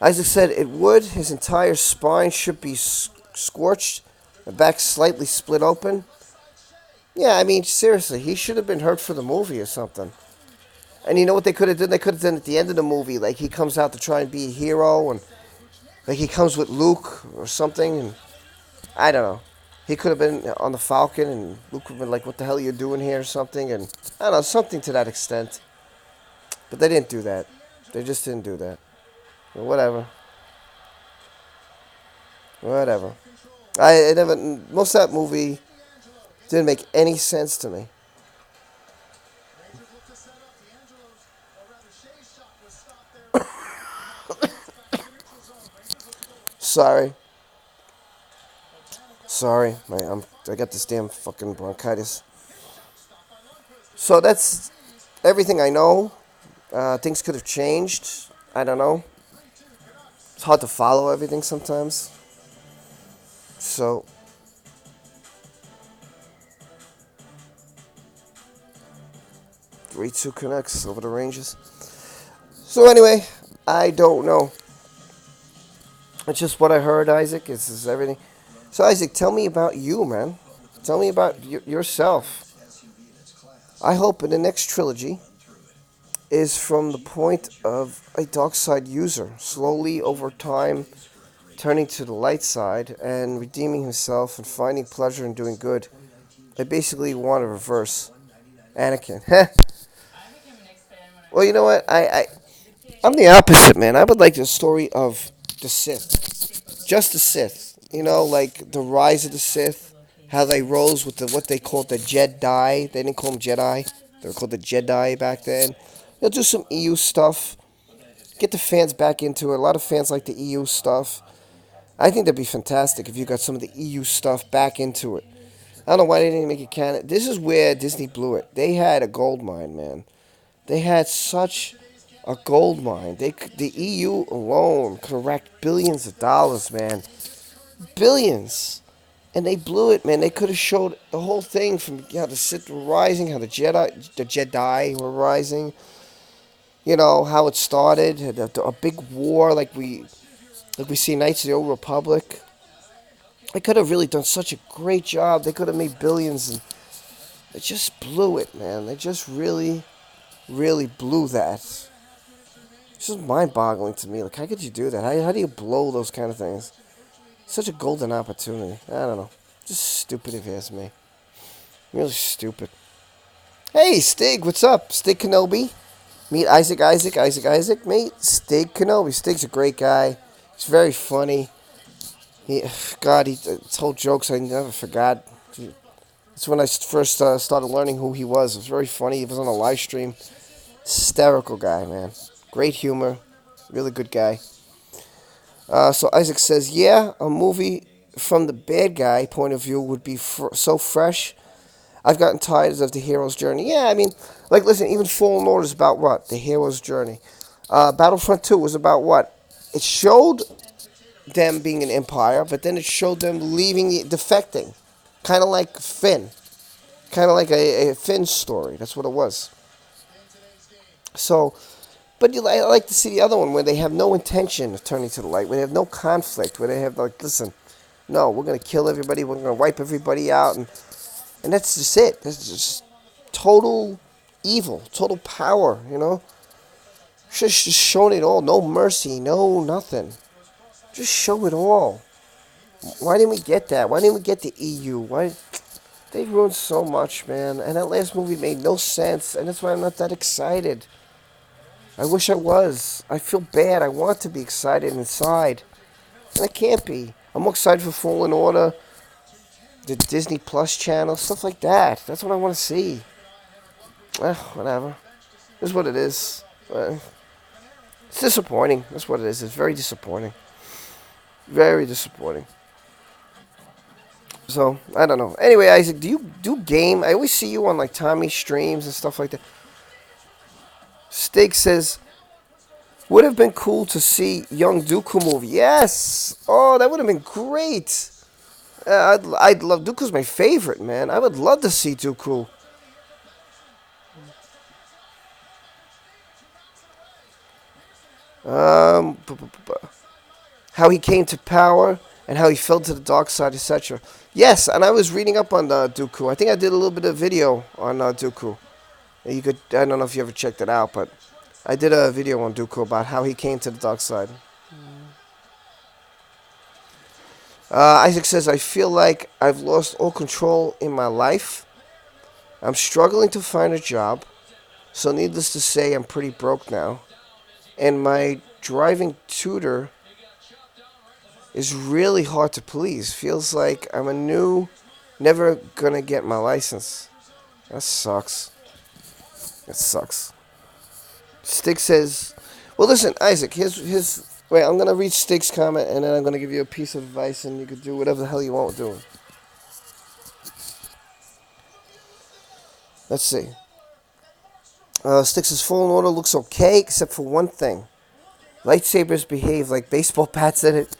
Isaac said it would. His entire spine should be scorched, the back slightly split open. Yeah, I mean, seriously, he should have been hurt for the movie or something. And you know what they could have done? They could have done at the end of the movie, like he comes out to try and be a hero, and like he comes with Luke or something, and I don't know. He could have been on the Falcon, and Luke would have been like, "What the hell are you doing here?" or something, and I don't know, something to that extent. But they didn't do that. They just didn't do that. But whatever. Whatever. I never. Most of that movie didn't make any sense to me. Sorry. Sorry. I got this damn fucking bronchitis. So that's everything I know. Things could have changed. I don't know. It's hard to follow everything sometimes. So, 3-2 connects over the Rangers. So anyway, I don't know. It's just what I heard, Isaac. It's just everything. So Isaac, tell me about you, man. Tell me about yourself. I hope in the next trilogy is from the point of a dark side user, slowly over time turning to the light side and redeeming himself and finding pleasure in doing good. I basically want to reverse Anakin. Well, you know what? I'm the opposite, man. I would like the story of the Sith, just the Sith. You know, like the rise of the Sith, how they rose with what they called the Jedi. They didn't call them Jedi; they were called the Jedi back then. They'll do some EU stuff, get the fans back into it. A lot of fans like the EU stuff. I think that'd be fantastic if you got some of the EU stuff back into it. I don't know why they didn't make it canon. This is where Disney blew it. They had a gold mine, man. They had such a gold mine. The EU alone could have racked billions of dollars, man. Billions. And they blew it, man. They could have showed the whole thing from how the Sith were rising, how the Jedi were rising. You know how it started, a big war like we see Knights of the Old Republic. They could have really done such a great job. They could have made billions, and they just blew it, man. They just really, really blew that. It's just mind-boggling to me. Like, how could you do that? How do you blow those kind of things? Such a golden opportunity. I don't know. Just stupid if you ask me. Really stupid. Hey, Stig, what's up? Stig Kenobi. Meet Isaac. Meet Stig Kenobi. Stig's a great guy. He's very funny. He told jokes I never forgot. It's when I first started learning who he was. It was very funny. He was on a live stream. Hysterical guy, man. Great humor. Really good guy. So Isaac says, yeah, a movie from the bad guy point of view would be so fresh. I've gotten tired of the hero's journey. Yeah, I mean, like, listen, even Fallen Order is about what? The hero's journey. Battlefront 2 was about what? It showed them being an empire, but then it showed them leaving, defecting. Kind of like Finn. Kind of like a Finn story. That's what it was. So, but I like to see the other one where they have no intention of turning to the light, where they have no conflict, where they have, like, listen, no, we're going to kill everybody, we're going to wipe everybody out, and that's just it. That's just total evil, total power, you know? Just showing it all. No mercy, no nothing. Just show it all. Why didn't we get that? Why didn't we get the EU? Why? They ruined so much, man. And that last movie made no sense, and that's why I'm not that excited. I wish I was. I feel bad. I want to be excited inside, and I can't be. I'm more excited for Fallen Order, the Disney Plus channel, stuff like that. That's what I want to see. Whatever. It's what it is. It's disappointing. That's what it is. It's very disappointing. Very disappointing. So, I don't know. Anyway, Isaac, do you do game? I always see you on, like, Tommy streams and stuff like that. Steak says, would have been cool to see Young Dooku movie. Yes! Oh, that would have been great. I'd love... Dooku's my favorite, man. I would love to see Dooku. How he came to power. and how he fell to the dark side, etc. Yes, and I was reading up on Dooku. I think I did a little bit of video on Dooku. You could, I don't know if you ever checked it out, but I did a video on Dooku about how he came to the dark side. Isaac says, I feel like I've lost all control in my life. I'm struggling to find a job, so needless to say, I'm pretty broke now. And my driving tutor is really hard to please. Feels like I'm never gonna get my license. That sucks. That sucks. Stick says, well, listen, Isaac, wait, I'm going to read Stick's comment, and then I'm going to give you a piece of advice, and you can do whatever the hell you want with doing. Let's see. Stick says, Fallen Order looks okay, except for one thing. Lightsabers behave like baseball bats in it.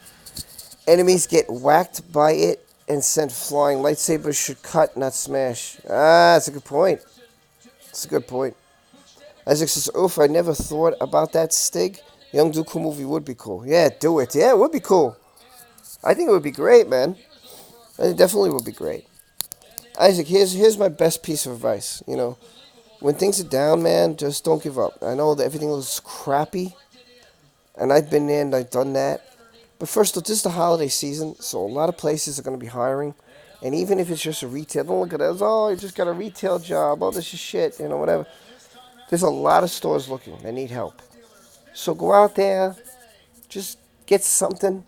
Enemies get whacked by it and sent flying. Lightsabers should cut, not smash. That's a good point. That's a good point. Isaac says, oof, I never thought about that, Stig. Young Dooku movie would be cool. Yeah, do it. Yeah, it would be cool. I think it would be great, man. It definitely would be great. Isaac, here's my best piece of advice. You know, when things are down, man, just don't give up. I know that everything looks crappy, and I've been there and I've done that. But first, this is the holiday season, so a lot of places are going to be hiring. And even if it's just a retail, don't look at it as, oh, you just got a retail job. Oh, this is shit, you know, whatever. There's a lot of stores looking. They need help. So go out there, just get something.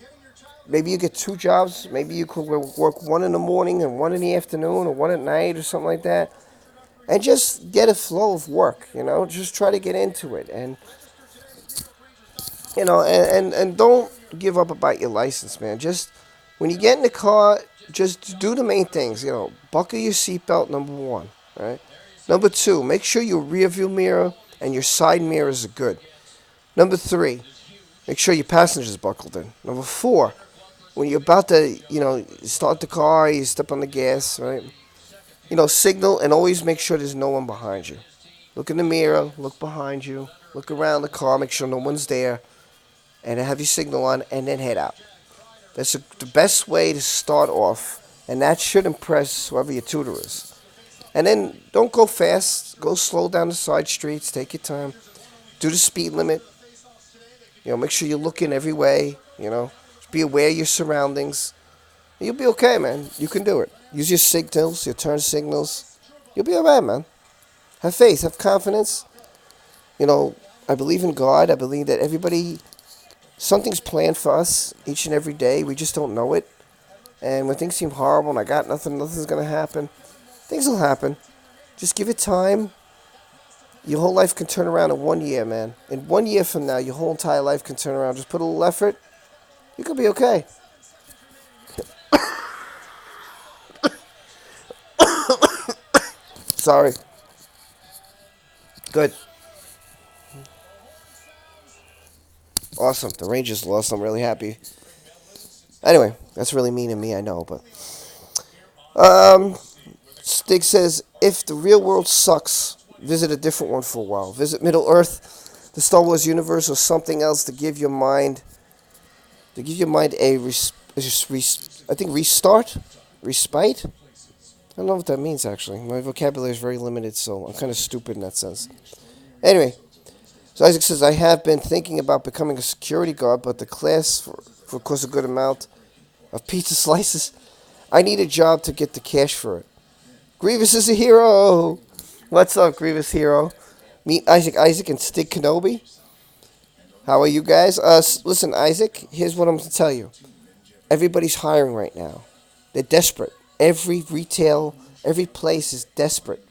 Maybe you get 2 jobs. Maybe you could work 1 in the morning and 1 in the afternoon or 1 at night or something like that. And just get a flow of work, you know. Just try to get into it. And, you know, and don't give up about your license, man. Just, when you get in the car, just do the main things. You know, buckle your seatbelt, number 1, right? Number 2, make sure your rear view mirror and your side mirrors are good. Number 3, make sure your passenger's buckled in. Number 4, when you're about to, you know, start the car, you step on the gas, right? You know, signal and always make sure there's no one behind you. Look in the mirror, look behind you, look around the car, make sure no one's there, and have your signal on, and then head out. That's the best way to start off, and that should impress whoever your tutor is. And then don't go fast. Go slow down the side streets. Take your time. Do the speed limit. You know, make sure you're looking every way. You know, just be aware of your surroundings. You'll be okay, man. You can do it. Use your signals, your turn signals. You'll be alright, man. Have faith. Have confidence. You know, I believe in God. I believe that something's planned for us each and every day. We just don't know it. And when things seem horrible and I got nothing's going to happen. Things will happen. Just give it time. Your whole life can turn around in 1 year, man. In 1 year from now, your whole entire life can turn around. Just put a little effort. You could be okay. Sorry. Good. Awesome. The Rangers lost. I'm really happy. Anyway, that's really mean of me, I know, but... Stig says, if the real world sucks, visit a different one for a while. Visit Middle Earth, the Star Wars universe, or something else to give your mind a restart? Respite? I don't know what that means, actually. My vocabulary is very limited, so I'm kind of stupid in that sense. Anyway, so Isaac says, I have been thinking about becoming a security guard, but the class for course a good amount of pizza slices. I need a job to get the cash for it. Grievous is a hero. What's up, Grievous Hero? Meet Isaac, and Stig Kenobi. How are you guys? Listen, Isaac, here's what I'm going to tell you. Everybody's hiring right now. They're desperate. Every place is desperate.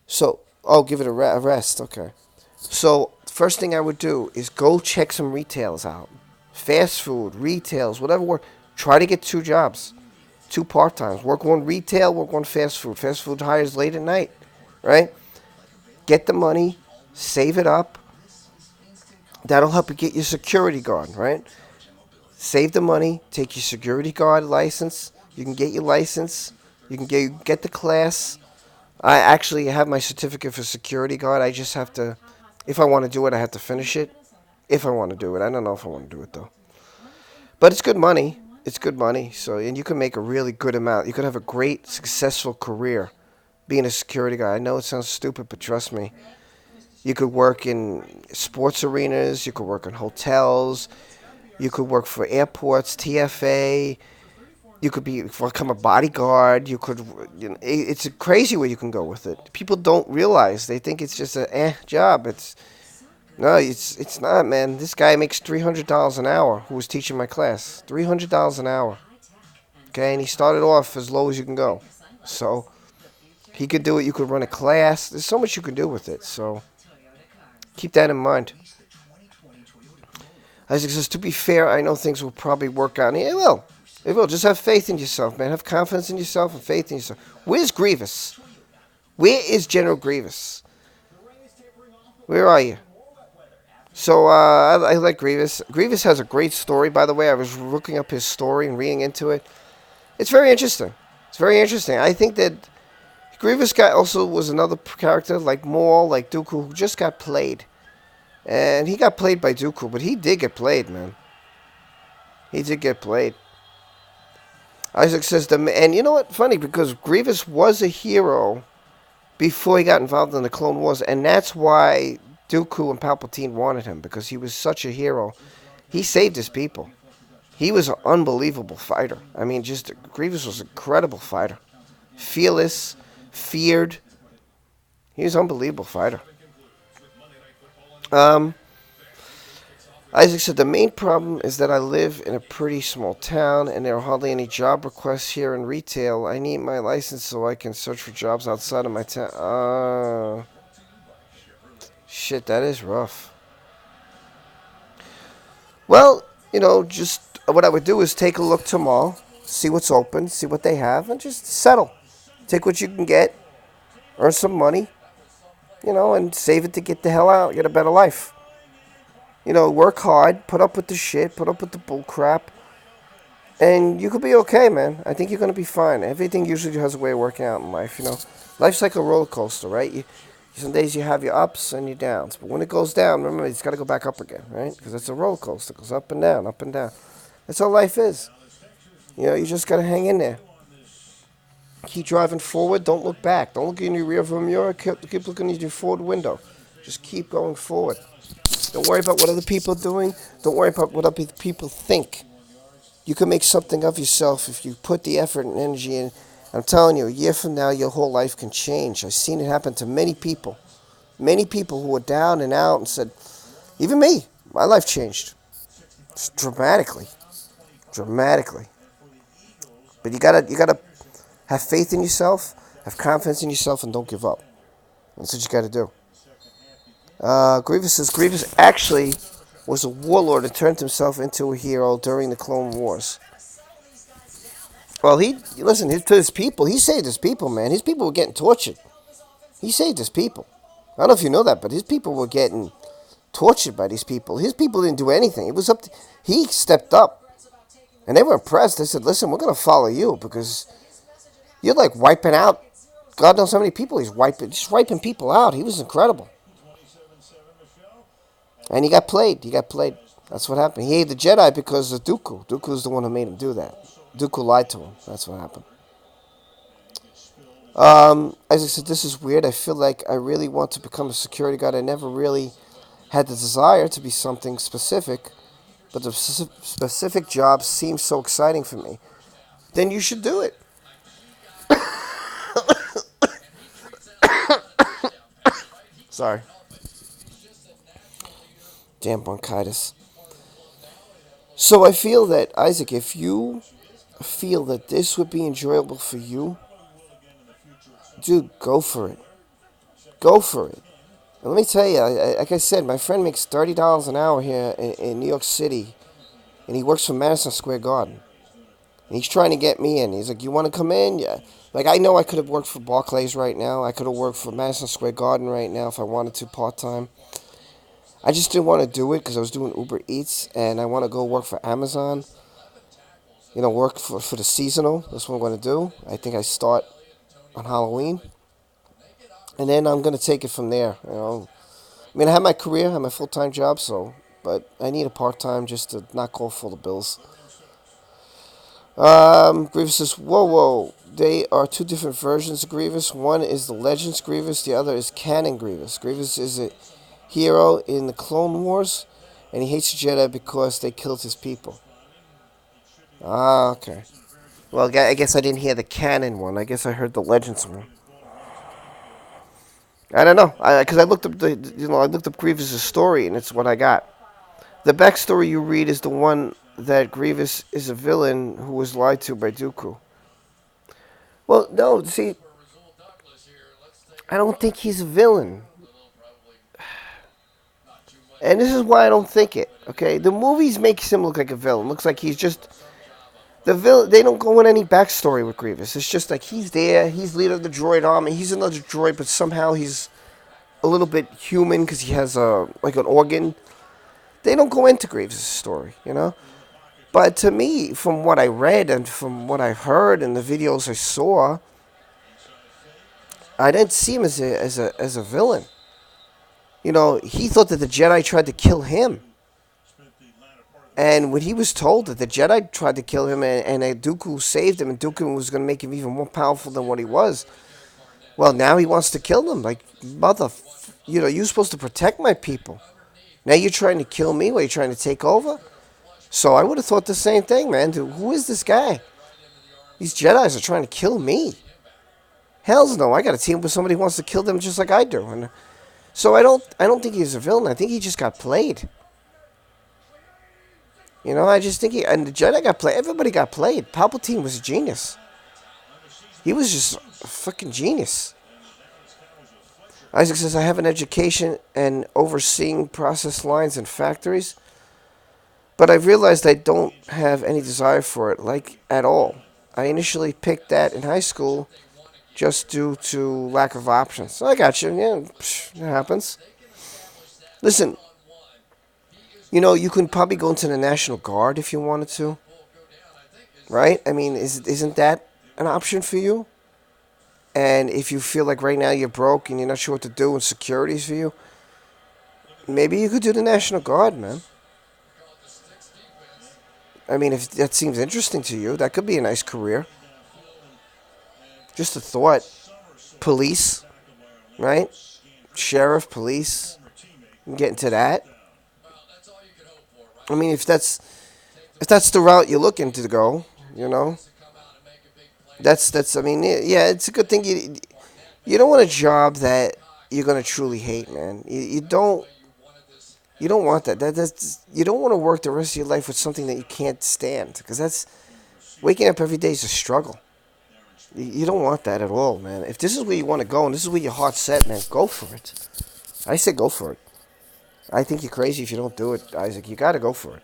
So, give it a rest. Okay. So, first thing I would do is go check some retails out. Fast food, retails, whatever work. Try to get 2 jobs. 2 part-times. Work 1 retail, work 1 fast food. Fast food hires late at night, right? Get the money, save it up. That'll help you get your security guard, right? Save the money, take your security guard license. You can get your license. You can get the class. I actually have my certificate for security guard. I just have to, if I want to do it, I have to finish it. If I want to do it. I don't know if I want to do it, though. But it's good money. It's good money. So, and you can make a really good amount. You could have a great, successful career being a security guy. I know it sounds stupid, but trust me. You could work in sports arenas. You could work in hotels. You could work for airports, TFA. You could become a bodyguard. You could, it's crazy where you can go with it. People don't realize. They think it's just a job. No, it's not, man. This guy makes $300 an hour. Who was teaching my class? $300 an hour. Okay, and he started off as low as you can go. So he could do it. You could run a class. There's so much you can do with it. So keep that in mind. Isaac says, to be fair, I know things will probably work out. Yeah, it will. It will. Just have faith in yourself, man. Have confidence in yourself and faith in yourself. Where's Grievous? Where is General Grievous? Where are you? So, I like Grievous. Grievous has a great story, by the way. I was looking up his story and reading into it. It's very interesting. It's very interesting. I think that Grievous guy also was another character like Maul, like Dooku, who just got played. And he got played by Dooku, but he did get played, man. He did get played. Isaac says, and you know what? Funny, because Grievous was a hero before he got involved in the Clone Wars, and that's why Dooku and Palpatine wanted him, because he was such a hero. He saved his people. He was an unbelievable fighter. I mean, Grievous was an incredible fighter. Fearless, feared. He was an unbelievable fighter. Isaac said, the main problem is that I live in a pretty small town and there are hardly any job requests here in retail. I need my license so I can search for jobs outside of my town. Shit, that is rough. Well, just what I would do is take a look tomorrow, see what's open, see what they have, and just settle. Take what you can get, earn some money, and save it to get the hell out, get a better life. Work hard, put up with the shit, put up with the bull crap, and you could be okay, man. I think you're going to be fine. Everything usually has a way of working out in life, Life's like a roller coaster, right? Some days you have your ups and your downs, but when it goes down, remember, it's got to go back up again, right? Because it's a roller coaster. It goes up and down, up and down. That's all life is. You just got to hang in there. Keep driving forward. Don't look back. Don't look in your rearview mirror. Keep looking in your forward window. Just keep going forward. Don't worry about what other people are doing. Don't worry about what other people think. You can make something of yourself if you put the effort and energy in. I'm telling you, a year from now, your whole life can change. I've seen it happen to many people. Many people who were down and out and said, even me, my life changed. Just dramatically. Dramatically. But you gotta have faith in yourself, have confidence in yourself, and don't give up. That's what you gotta do. Grievous says Grievous actually was a warlord and turned himself into a hero during the Clone Wars. Well, listen to his people. He saved his people, man. His people were getting tortured. He saved his people. I don't know if you know that, but his people were getting tortured by these people. His people didn't do anything. It was he stepped up, and they were impressed. They said, "Listen, we're gonna follow you because you're like wiping out. God knows how many people he's wiping people out. He was incredible." And he got played. That's what happened. He hated the Jedi because of Dooku. Dooku's the one who made him do that. Dooku lied to him. That's what happened. As I said, this is weird. I feel like I really want to become a security guard. I never really had the desire to be something specific, but the specific job seems so exciting for me. Then you should do it. Sorry. Damn bronchitis. So I feel that, Isaac, if you feel that this would be enjoyable for you, dude, go for it. Go for it. And let me tell you, like I said, my friend makes $30 an hour here in New York City, and he works for Madison Square Garden. And he's trying to get me in. He's like, you want to come in? Yeah. Like, I know I could have worked for Barclays right now. I could have worked for Madison Square Garden right now if I wanted to part-time. I just didn't want to do it because I was doing Uber Eats, and I want to go work for Amazon. Work for the seasonal. That's what I'm going to do. I think I start on Halloween. And then I'm going to take it from there. I have my career, I have my full-time job, but I need a part-time just to not call for the bills. Grievous says, whoa, whoa. They are two different versions of Grievous. One is the Legends Grievous, the other is Canon Grievous. Grievous is a hero in the Clone Wars, and he hates the Jedi because they killed his people. Ah, okay. Well, I guess I didn't hear the canon one. I guess I heard the Legends one. I don't know, because I looked up I looked up Grievous's story, and it's what I got. The backstory you read is the one that Grievous is a villain who was lied to by Dooku. Well, no, see, I don't think he's a villain, and this is why I don't think it. Okay, the movies make him look like a villain. Looks like he's just the villain. They don't go in any backstory with Grievous. It's just like he's there. He's leader of the droid army. He's another droid, but somehow he's a little bit human because he has like an organ. They don't go into Grievous' story, you know. But to me, from what I read and from what I heard and the videos I saw, I didn't see him as a villain. You know, he thought that the Jedi tried to kill him. And when he was told that the Jedi tried to kill him and Dooku saved him and Dooku was going to make him even more powerful than what he was, well, now he wants to kill them. Like, you're supposed to protect my people. Now you're trying to kill me while you're trying to take over? So I would have thought the same thing, man. Dude, who is this guy? These Jedis are trying to kill me. Hells no, I got a team with somebody who wants to kill them just like I do. And so I don't think he's a villain. I think he just got played. You know, I just think and the Jedi got played. Everybody got played. Palpatine was a genius. He was just a fucking genius. Isaac says, I have an education and overseeing process lines in factories, but I've realized I don't have any desire for it, like, at all. I initially picked that in high school just due to lack of options. So I got you. Yeah, it happens. Listen, you know, you can probably go into the National Guard if you wanted to, right? I mean, isn't that an option for you? And if you feel like right now you're broke and you're not sure what to do and security's for you, maybe you could do the National Guard, man. I mean, if that seems interesting to you, that could be a nice career. Just a thought. Police, right? Sheriff, police. You can get into that. I mean, if that's the route you're looking to go, you know. That's. I mean, yeah, it's a good thing. You don't want a job that you're gonna truly hate, man. You don't. You don't want that. That's you don't want to work the rest of your life with something that you can't stand, because that's waking up every day is a struggle. You don't want that at all, man. If this is where you want to go and this is where your heart's set, man, go for it. I say go for it. I think you're crazy if you don't do it, Isaac. You got to go for it.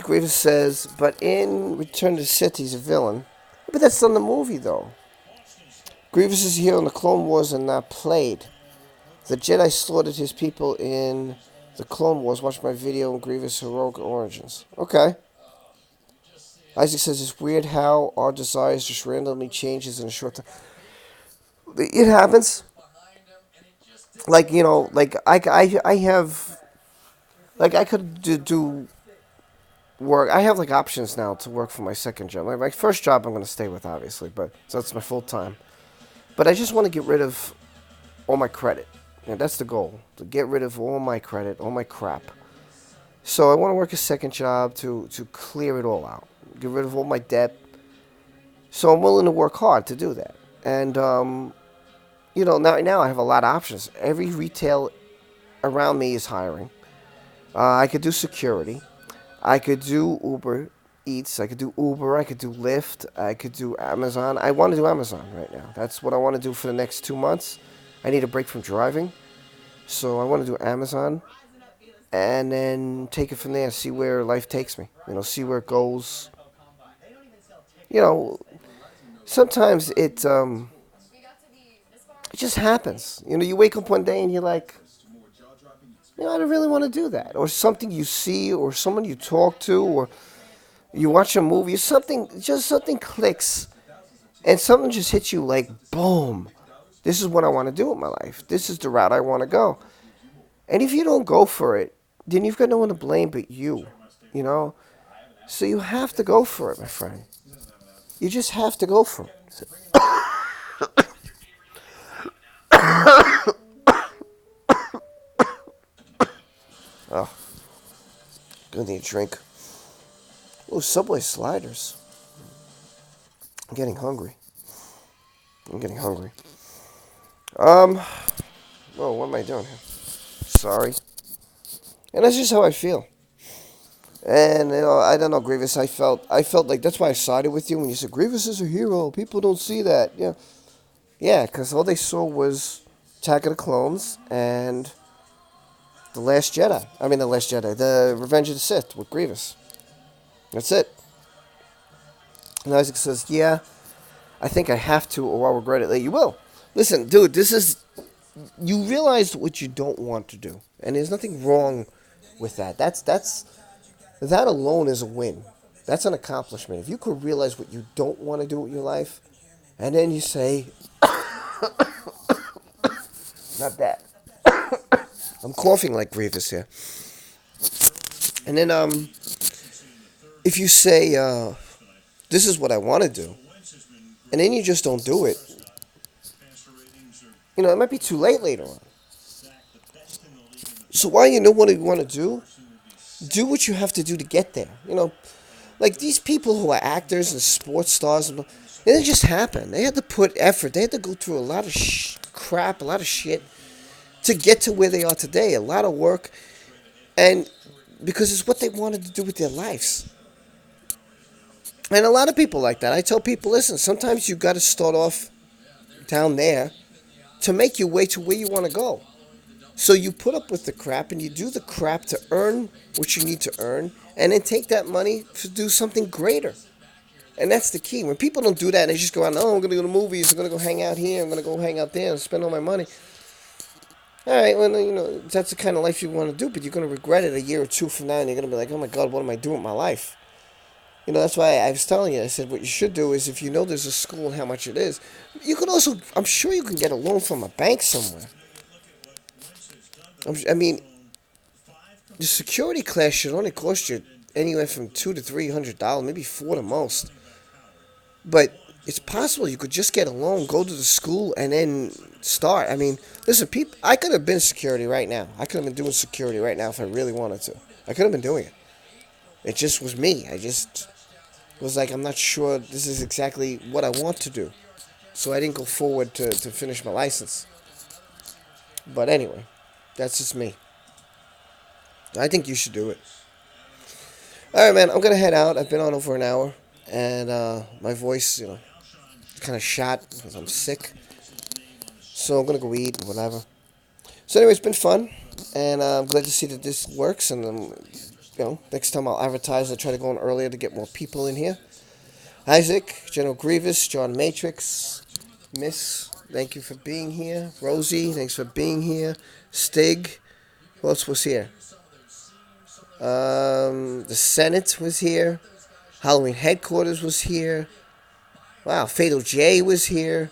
Grievous says, but in Return to the Sith, he's a villain. But that's on the movie, though. Grievous is here in the Clone Wars and not played. The Jedi slaughtered his people in the Clone Wars. Watch my video on Grievous' heroic origins. Okay. Isaac says it's weird how our desires just randomly changes in a short time. It happens. Like, you know, like I have, like I could do work. I have like options now to work for my second job. Like my first job I'm going to stay with, obviously, but so that's my full time. But I just want to get rid of all my credit. Yeah, that's the goal, to get rid of all my credit, all my crap. So I want to work a second job to clear it all out, get rid of all my debt. So I'm willing to work hard to do that. And, you know, now I have a lot of options. Every retail around me is hiring. I could do security. I could do Uber Eats. I could do Uber. I could do Lyft. I could do Amazon. I want to do Amazon right now. That's what I want to do for the next 2 months. I need a break from driving. So I want to do Amazon. And then take it from there, see where life takes me. You know, see where it goes. You know, sometimes it just happens. You know, you wake up one day and you're like, you know, I don't really want to do that. Or something you see, or someone you talk to, or you watch a movie, something clicks, and something just hits you like, boom. This is what I want to do with my life. This is the route I want to go. And if you don't go for it, then you've got no one to blame but you, you know? So you have to go for it, my friend. You just have to go for it. Oh, gonna need a drink. Oh, Subway sliders. I'm getting hungry. I'm getting hungry. Whoa, what am I doing here? Sorry. And that's just how I feel. And I don't know, Grievous. I felt like that's why I sided with you when you said Grievous is a hero. People don't see that. Yeah, because all they saw was Attack of the Clones and the Last Jedi. I mean, the Last Jedi, the Revenge of the Sith with Grievous. That's it. And Isaac says, "Yeah, I think I have to, or I'll regret it later." You will. Listen, dude. This is you realize what you don't want to do, and there's nothing wrong with that. That alone is a win. That's an accomplishment. If you could realize what you don't want to do with your life, and then you say, not that. I'm coughing like Grievous here. And then, if you say, this is what I want to do, and then you just don't do it, it might be too late later on. So while you know what you want to do what you have to do to get there. Like these people who are actors and sports stars, it didn't just happen. They had to put effort. They had to go through a lot of crap, a lot of shit to get to where they are today. A lot of work, and because it's what they wanted to do with their lives. And a lot of people like that. I tell people, listen, sometimes you got to start off down there to make your way to where you want to go. So you put up with the crap and you do the crap to earn what you need to earn and then take that money to do something greater. And that's the key. When people don't do that and they just go out, oh, I'm going to go to movies, I'm going to go hang out here, I'm going to go hang out there and spend all my money. All right, well, that's the kind of life you want to do, but you're going to regret it a year or two from now and you're going to be like, oh my God, what am I doing with my life? That's why I was telling you, I said what you should do is if you know there's a school and how much it is, you could also, I'm sure you can get a loan from a bank somewhere. I mean, the security class should only cost you anywhere from $200 to $300, maybe $4 the most. But it's possible you could just get a loan, go to the school, and then start. I mean, listen, people, I could have been security right now. I could have been doing security right now if I really wanted to. I could have been doing it. It just was me. I just was like, I'm not sure this is exactly what I want to do. So I didn't go forward to finish my license. But anyway, that's just me. I think you should do it. All right, man, I'm going to head out. I've been on over an hour. And my voice, kind of shot because I'm sick. So I'm going to go eat, whatever. So anyway, it's been fun. And I'm glad to see that this works. And, next time I'll advertise. I'll try to go on earlier to get more people in here. Isaac, General Grievous, John Matrix, Miss, thank you for being here. Rosie, thanks for being here. Stig, who else was here? The Senate was here. Halloween Headquarters was here. Wow, Fatal J was here.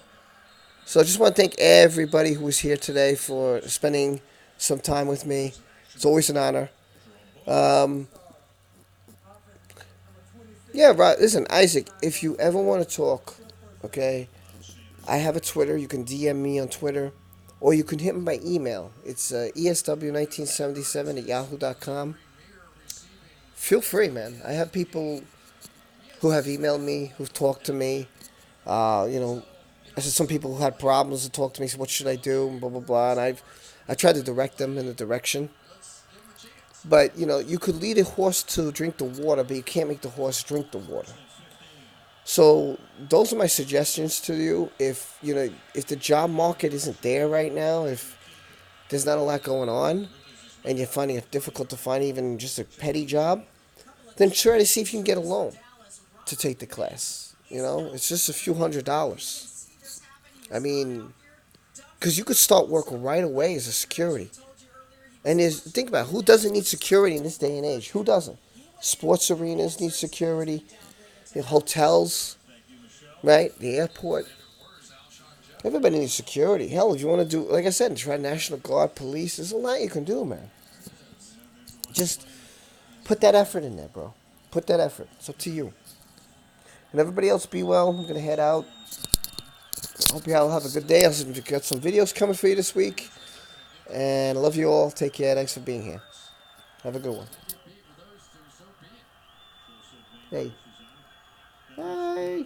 So I just want to thank everybody who was here today for spending some time with me. It's always an honor. Yeah, right. Listen, Isaac, if you ever want to talk, okay, I have a Twitter. You can DM me on Twitter, or you can hit me by email. It's esw1977@yahoo.com. Feel free, man. I have people who have emailed me, who've talked to me. I said some people who had problems to talk to me. So what should I do? And blah blah blah. And I tried to direct them in a direction. But you could lead a horse to drink the water, but you can't make the horse drink the water. So those are my suggestions to you. If the job market isn't there right now, if there's not a lot going on, and you're finding it difficult to find even just a petty job, then try to see if you can get a loan to take the class. It's just a few $100s. I mean, because you could start work right away as a security. And think about it, who doesn't need security in this day and age? Who doesn't? Sports arenas need security. Hotels, right? The airport. Everybody needs security. Hell, if you want to do, like I said, try National Guard, police, there's a lot you can do, man. Just put that effort in there, bro. Put that effort. It's up to you. And everybody else be well. I'm going to head out. Hope you all have a good day. I've got some videos coming for you this week. And I love you all. Take care. Thanks for being here. Have a good one. Hey. Bye.